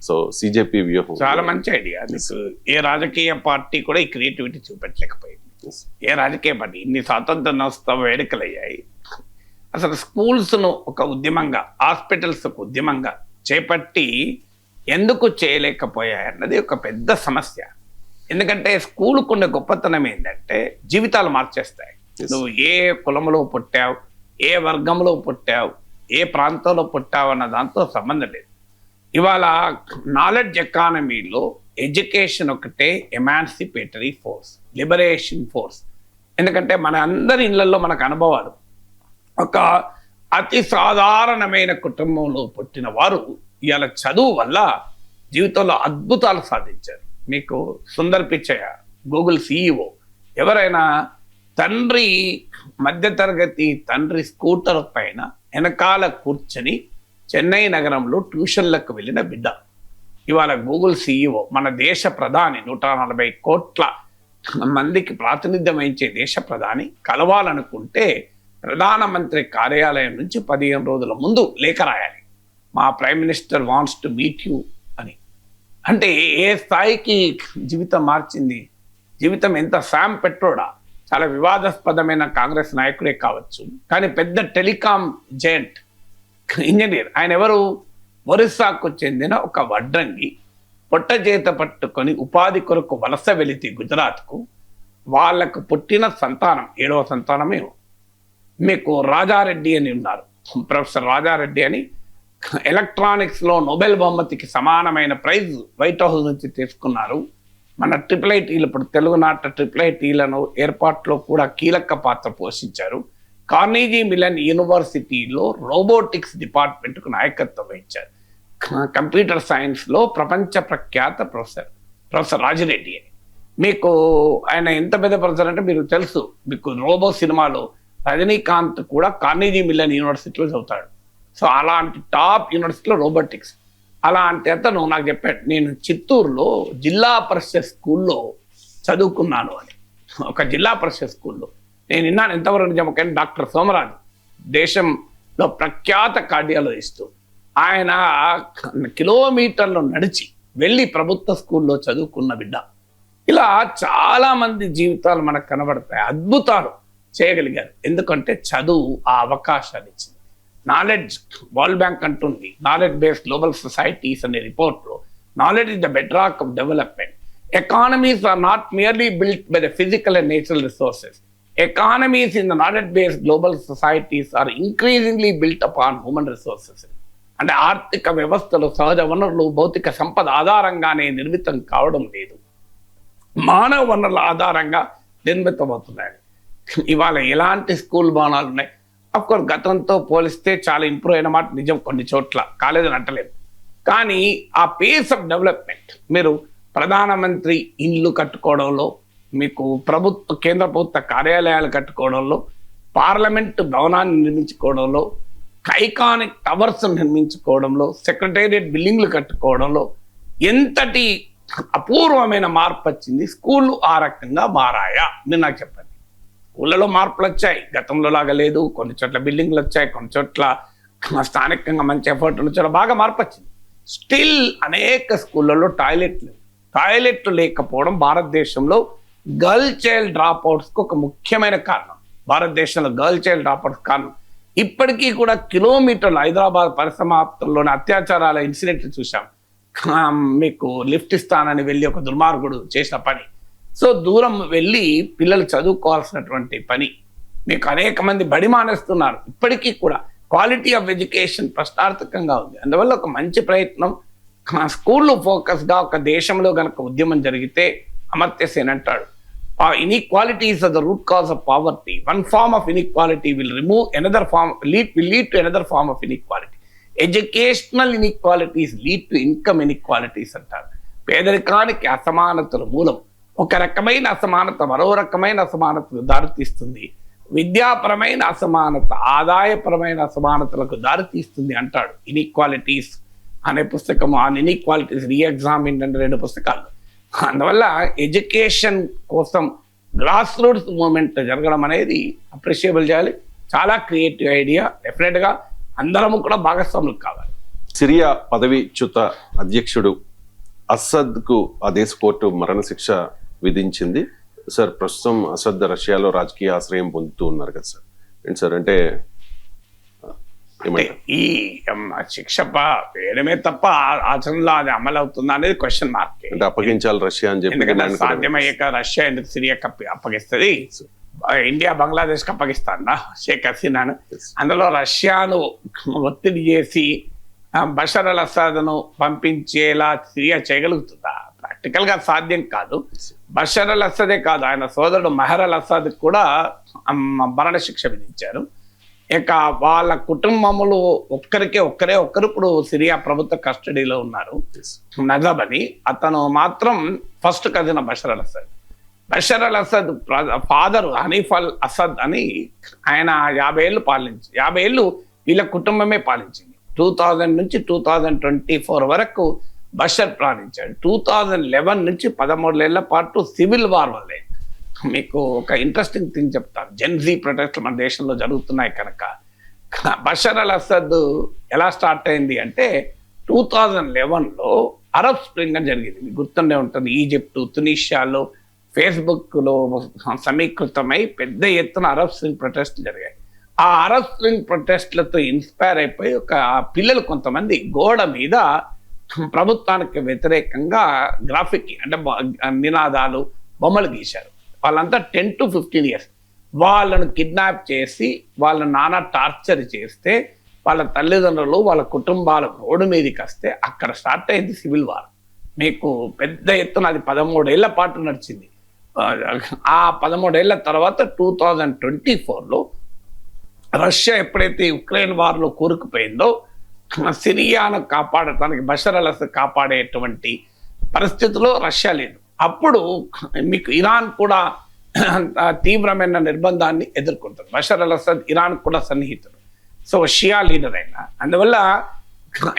సో సిజేపీ వ్యూహం చాలా మంచి ఐడియా. నీకు ఏ రాజకీయ పార్టీ కూడా ఈ క్రియేటివిటీ చూపెట్టలేకపోయింది. ఏ రాజకీయ పార్టీ ఇన్ని స్వాతంత్ర దినోత్సవ వేడుకలు అయ్యాయి, అసలు స్కూల్స్ ను ఒక ఉద్యమంగా, హాస్పిటల్స్ ఒక ఉద్యమంగా చేపట్టి ఎందుకు చేయలేకపోయాయి అన్నది ఒక పెద్ద సమస్య. ఎందుకంటే స్కూల్కు ఉండే గొప్పతనం ఏంటంటే జీవితాలు మార్చేస్తాయి. నువ్వు ఏ కులంలో పుట్టావు, ఏ వర్గంలో పుట్టావు, ఏ ప్రాంతంలో పుట్టావు అన్న దాంతో సంబంధం లేదు. ఇవాళ నాలెడ్జ్ ఎకానమీలో ఎడ్యుకేషన్ ఒకటే ఎమాన్సిపేటరీ ఫోర్స్, లిబరేషన్ ఫోర్స్. ఎందుకంటే మన అందరి ఇళ్లలో మనకు అనుభవాలు. ఒక అతి సాధారణమైన కుటుంబంలో పుట్టిన వారు ఇవాళ చదువు వల్ల జీవితంలో అద్భుతాలు సాధించారు. మీకు సుందర్ పిచ్చయ్య, గూగుల్ సిఇఓ, ఎవరైనా తండ్రి మధ్యతరగతి తండ్రి స్కూటర్ పైన వెనకాల కూర్చొని చెన్నై నగరంలో ట్యూషన్లకు వెళ్ళిన బిడ్డ ఇవాళ గూగుల్ సిఇఓ, మన దేశ ప్రధాని, 140 కోట్ల మందికి ప్రాతినిధ్యం వహించే దేశ ప్రధాని కలవాలనుకుంటే ప్రధానమంత్రి కార్యాలయం నుంచి 15 రోజుల ముందు లేఖ రాయాలి, మా prime minister wants to meet you అని. అంటే ఏ స్థాయికి జీవితం మార్చింది. జీవితం ఎంత శామ్ పెట్రోడా, చాలా వివాదాస్పదమైన కాంగ్రెస్ నాయకుడే కావచ్చు, కానీ పెద్ద టెలికాం జెయింట్ ఇంజనీర్ ఆయన. ఎవరు? ఒరిస్సాకు చెందిన ఒక వడ్రంగి. పొట్ట చేత పట్టుకొని ఉపాధి కొరకు వలస వెళితే గుజరాత్కు, వాళ్ళకు పుట్టిన సంతానం 7వ సంతానమే. మీకు రాజారెడ్డి అని ఉన్నారు, ప్రొఫెసర్ రాజారెడ్డి అని, ఎలక్ట్రానిక్స్లో నోబెల్ బహుమతికి సమానమైన ప్రైజ్ వైట్ హౌస్ నుంచి తీసుకున్నారు. మన IIITలు, ఇప్పుడు తెలుగునాట IIITలను ఏర్పాట్లో కూడా కీలక పాత్ర పోషించారు. కార్నీజీ మిలన్ యూనివర్సిటీలో రోబోటిక్స్ డిపార్ట్మెంట్కు నాయకత్వం వహించారు. కంప్యూటర్ సైన్స్లో ప్రపంచ ప్రఖ్యాత ప్రొఫెసర్ రాజిరెడ్డి అని. మీకు ఆయన ఎంత పెద్ద ప్రొఫెసర్ అంటే మీరు తెలుసు, మీకు రోబో సినిమాలో రజనీకాంత్ కూడా కార్నీజీ మిలన్ యూనివర్సిటీలో చదువుతాడు. సో అలాంటి టాప్ యూనివర్సిటీలో రోబోటిక్స్. అలాంటి అతను నాకు చెప్పాడు, నేను చిత్తూరులో జిల్లా పరిషత్ స్కూల్లో చదువుకున్నాను అని. ఒక జిల్లా పరిషత్ స్కూల్లో నేను విన్నాను. ఎంతవరకు నిజం కానీ డాక్టర్ సోమరాజు దేశంలో ప్రఖ్యాత కార్డియాలజిస్ట్, ఆయన కిలోమీటర్లు నడిచి వెళ్ళి ప్రభుత్వ స్కూల్లో చదువుకున్న బిడ్డ. ఇలా చాలా మంది జీవితాలు మనకు కనబడతాయి, అద్భుతాలు చేయగలిగారు. ఎందుకంటే చదువు ఆ అవకాశాలు ఇచ్చింది. నాలెడ్జ్, వరల్డ్ బ్యాంక్ అంటుంది, నాలెడ్జ్ బేస్డ్ గ్లోబల్ సొసైటీస్ అనే రిపోర్ట్లో knowledge is the bedrock of development. Economies are not merely built by the physical and natural resources. Economies in the knowledge based global societies are increasingly built upon human resources. అంటే ఆర్థిక వ్యవస్థలు, సహజ వనరులు, భౌతిక సంపద ఆధారంగానే నిర్మితం కావడం లేదు, మానవ వనరుల ఆధారంగా నిర్మితమవుతున్నాయి. ఇవాళ ఎలాంటి స్కూల్ భవనాలు ఉన్నాయి? అఫ్కోర్స్ గతంతో పోలిస్తే చాలా ఇంప్రూవ్ అయిన మాట నిజం, కొన్ని చోట్ల కాలేదని అంటలేదు. కానీ ఆ పేస్ ఆఫ్ డెవలప్మెంట్, మీరు ప్రధానమంత్రి ఇండ్లు కట్టుకోవడంలో, మీకు కేంద్ర ప్రభుత్వ కార్యాలయాలు కట్టుకోవడంలో, పార్లమెంట్ భవనాన్ని నిర్మించుకోవడంలో, ఐకానిక్ టవర్స్ నిర్మించుకోవడంలో, సెక్రటేరియట్ బిల్డింగ్లు కట్టుకోవడంలో ఎంతటి అపూర్వమైన మార్పు వచ్చింది. స్కూళ్ళు ఆ రకంగా మారాయా? మీరు నాకు చెప్పండి. స్కూళ్ళలో మార్పులు వచ్చాయి, గతంలో లాగా లేదు. కొన్ని చోట్ల బిల్డింగ్లు వచ్చాయి, కొన్ని చోట్ల స్థానికంగా మంచి ఎఫర్ట్ ఉన్న చోట్ల బాగా మార్పు వచ్చింది. స్టిల్ అనేక స్కూళ్ళలో టాయిలెట్లు లేకపోవడం భారతదేశంలో గర్ల్ చైల్డ్ డ్రాప్ అవుట్స్కి ఒక ముఖ్యమైన కారణం. భారతదేశంలో గర్ల్ చైల్డ్ డ్రాప్ అవుట్స్ కారణం. ఇప్పటికీ కూడా కిలోమీటర్లు, హైదరాబాద్ పరిసమాప్తంలోని అత్యాచారాల ఇన్సిడెంట్లు చూసాం. మీకు లిఫ్ట్ ఇస్తానని వెళ్ళి ఒక దుర్మార్గుడు చేసిన పని. సో దూరం వెళ్ళి పిల్లలు చదువుకోవాల్సినటువంటి పని. మీకు అనేక మంది బడి మానేస్తున్నారు. ఇప్పటికీ కూడా క్వాలిటీ ఆఫ్ ఎడ్యుకేషన్ ప్రశ్నార్థకంగా ఉంది. అందువల్ల ఒక మంచి ప్రయత్నం, స్కూళ్ళు ఫోకస్గా ఒక దేశంలో కనుక ఉద్యమం జరిగితే, అమర్త్య సేన్ అంటాడు, inequality is the root cause of poverty. One form of inequality will lead to another form of inequality. Educational inequalities lead to income inequalities అంటారు. పేదరికానికి అసమానతలు మూలం. ఒక రకమైన అసమానత మరో రకమైన అసమానతకు దారితీస్తుంది. విద్యాపరమైన అసమానత ఆదాయపరమైన అసమానతలకు దారితీస్తుంది అంటాడు. ఇన్ఈక్వాలిటీస్ అనే పుస్తకము, ఆన్ ఇన్ఈక్వాలిటీస్ రీఎగ్జామిన్ అనే 2 పుస్తకాలు. అందువల్ల ఎడ్యుకేషన్ కోసం గ్రాస్ రూట్స్ మూవ్మెంట్ జరగడం అనేది అప్రిషియబుల్ చేయాలి. చాలా క్రియేటివ్ ఐడియా. డెఫినెట్గా అందరము కూడా భాగస్వాములు కావాలి. సిరియా పదవీచ్యుత అధ్యక్షుడు అసద్కు ఆ దేశ కోర్టు మరణశిక్ష విధించింది. సార్, ప్రస్తుతం అసద్ రష్యాలో రాజకీయ ఆశ్రయం పొందుతూ ఉన్నారు కదా సార్. ఏంటి సార్, అంటే ఏమంటారు? ఈ శిక్ష వేయడమే తప్ప ఆచరణలో అది అమలు అవుతుందా అనేది క్వశ్చన్ మార్క్. అంటే అప్పగించాలి రష్యా అని చెప్పి ఎందుకంటే డిమాండ్ కూడా సాధ్యమయ్యాక రష్యా ఎందుకు సిరియాకి అప్పగిస్తుంది? ఇండియా బంగ్లాదేశ్కి అప్పగిస్తాడా షేక్ హసీనాను? అందులో రష్యాను ఒత్తిడి చేసి బషర్ అల్ అసాద్ను పంపించేలా సిరియా చేయగలుగుతుందా? ప్రాక్టికల్ గా సాధ్యం కాదు. బషర్ అల్ అసదే కాదు, ఆయన సోదరుడు మెహర్ అల్ అసాద్ కూడా మరణ శిక్ష విధించారు. ఇక వాళ్ళ కుటుంబములు ఒక్కరు ఇప్పుడు సిరియా ప్రభుత్వ కస్టడీలో ఉన్నారు. నజబ్ అని అతను మాత్రం first cousin Bashar al Assad. Bashar al Assad father Hanif al Assad అని ఆయన 50 ఏళ్ళు 50 ఏళ్ళు వీళ్ళ కుటుంబమే పాలించింది. 2000 నుంచి 2024 వరకు బషర్ పాలించాడు. 2011 నుంచి 13 ఏళ్ల పాటు సివిల్ వార్ వల్లే. మీకు ఒక ఇంట్రెస్టింగ్ థింగ్ చెప్తాను. జెన్జీ ప్రొటెస్ట్లు మన దేశంలో జరుగుతున్నాయి కనుక బషర్ అల్ అసద్ ఎలా స్టార్ట్ అయింది అంటే 2011లో అరబ్ స్ప్రింగ్ అని జరిగింది. మీకు గుర్తుండే ఉంటుంది. ఈజిప్టు, తునీషియాలో ఫేస్బుక్లో సమీకృతమై పెద్ద ఎత్తున అరబ్ స్ప్రింగ్ ప్రొటెస్ట్లు జరిగాయి. ఆ అరబ్ స్ప్రింగ్ ప్రొటెస్ట్లతో ఇన్స్పైర్ అయిపోయి ఒక పిల్లలు కొంతమంది గోడ మీద ప్రభుత్వానికి వ్యతిరేకంగా గ్రాఫిక్ అంటే నినాదాలు, బొమ్మలు గీశారు. వాళ్ళంతా 10 to 15 years. వాళ్ళను కిడ్నాప్ చేసి వాళ్ళ నాన్న టార్చర్ చేస్తే వాళ్ళ తల్లిదండ్రులు వాళ్ళ కుటుంబాల రోడ్డు మీదకి వస్తే అక్కడ స్టార్ట్ అయింది సివిల్ వార్. మీకు పెద్ద ఎత్తున అది 13 ఏళ్ల పాటు నడిచింది. ఆ 13 ఏళ్ల తర్వాత 2024లో రష్యా ఎప్పుడైతే ఉక్రెయిన్ వార్లో కూరుకుపోయిందో సిరియాను కాపాడటానికి బషర్ అల్ అసద్ కాపాడేటువంటి పరిస్థితిలో రష్యా లేదు. అప్పుడు మీకు ఇరాన్ కూడా తీవ్రమైన నిర్బంధాన్ని ఎదుర్కొంటుంది. బషర్ అల్ అసద్ ఇరాన్ కూడా సన్నిహితుడు, సో షియా లీడర్ అయినా. అందువల్ల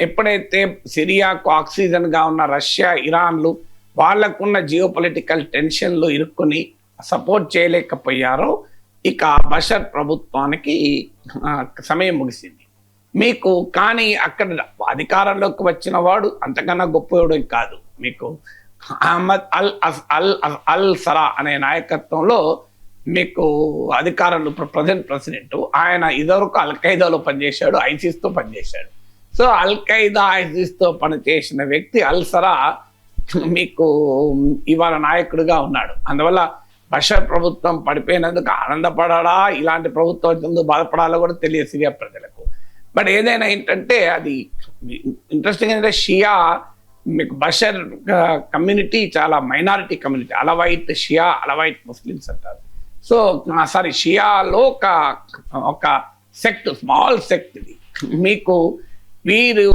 ఎప్పుడైతే సిరియాకు ఆక్సిజన్గా ఉన్న రష్యా, ఇరాన్లు వాళ్ళకున్న జియో పొలిటికల్ టెన్షన్లు ఇరుక్కుని సపోర్ట్ చేయలేకపోయారో ఇక బషర్ ప్రభుత్వానికి సమయం ముగిసింది. మీకు కానీ అక్కడ అధికారంలోకి వచ్చిన వాడు అంతకన్నా గొప్పవాడు కాదు. మీకు అహ్మద్ అల్ సరా అనే నాయకత్వంలో మీకు అధికారంలో ప్రజెంట్ ప్రెసిడెంట్. ఆయన ఇదివరకు అల్ ఖైదాలో పనిచేశాడు, ఐసిస్తో పనిచేశాడు. సో అల్ ఖైదా, ఐసిస్తో పనిచేసిన వ్యక్తి అల్ సరా మీకు ఇవాళ నాయకుడిగా ఉన్నాడు. అందువల్ల బషర్ ప్రభుత్వం పడిపోయినందుకు ఆనందపడాలా, ఇలాంటి ప్రభుత్వం బాధపడాలో కూడా తెలియదు సిరియా ప్రజలకు. బట్ ఏదైనా ఏంటంటే అది ఇంట్రెస్టింగ్ ఏంటంటే షియా మీకు బషర్ కమ్యూనిటీ చాలా మైనారిటీ కమ్యూనిటీ. అలవైట్ షియా, అలవైట్ ముస్లిమ్స్ అంటారు. సో సారీ, షియాలో ఒక సెక్ట్, స్మాల్ సెక్ట్ ఇది. మీకు వీరు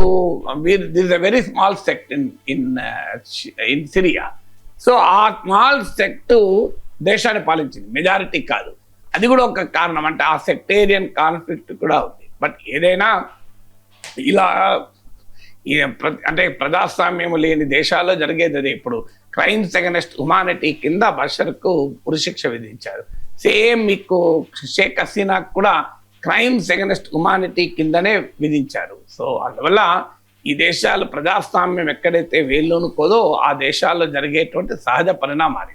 this is a very small sect in Syria. So ఆ స్మాల్ సెక్ట్ దేశాన్ని పాలించింది, మెజారిటీ కాదు. అది కూడా ఒక కారణం. అంటే ఆ సెక్టేరియన్ కాన్ఫ్లిక్ట్ కూడా ఉంది. బట్ ఏదైనా ఇలా అంటే ప్రజాస్వామ్యం లేని దేశాల్లో జరిగేది అదే. ఇప్పుడు క్రైమ్స్ అగైనెస్ట్ హ్యుమానిటీ కింద బషర్కు ఉరిశిక్ష విధించారు. సేమ్ మీకు షేక్ హసీనాకు కూడా క్రైమ్స్ అగైనెస్ట్ హ్యుమానిటీ కిందనే విధించారు. సో అందువల్ల ఈ దేశాలు ప్రజాస్వామ్యం ఎక్కడైతే వేళ్ళూనుకోదో ఆ దేశాల్లో జరిగేటువంటి సహజ పరిణామాలు.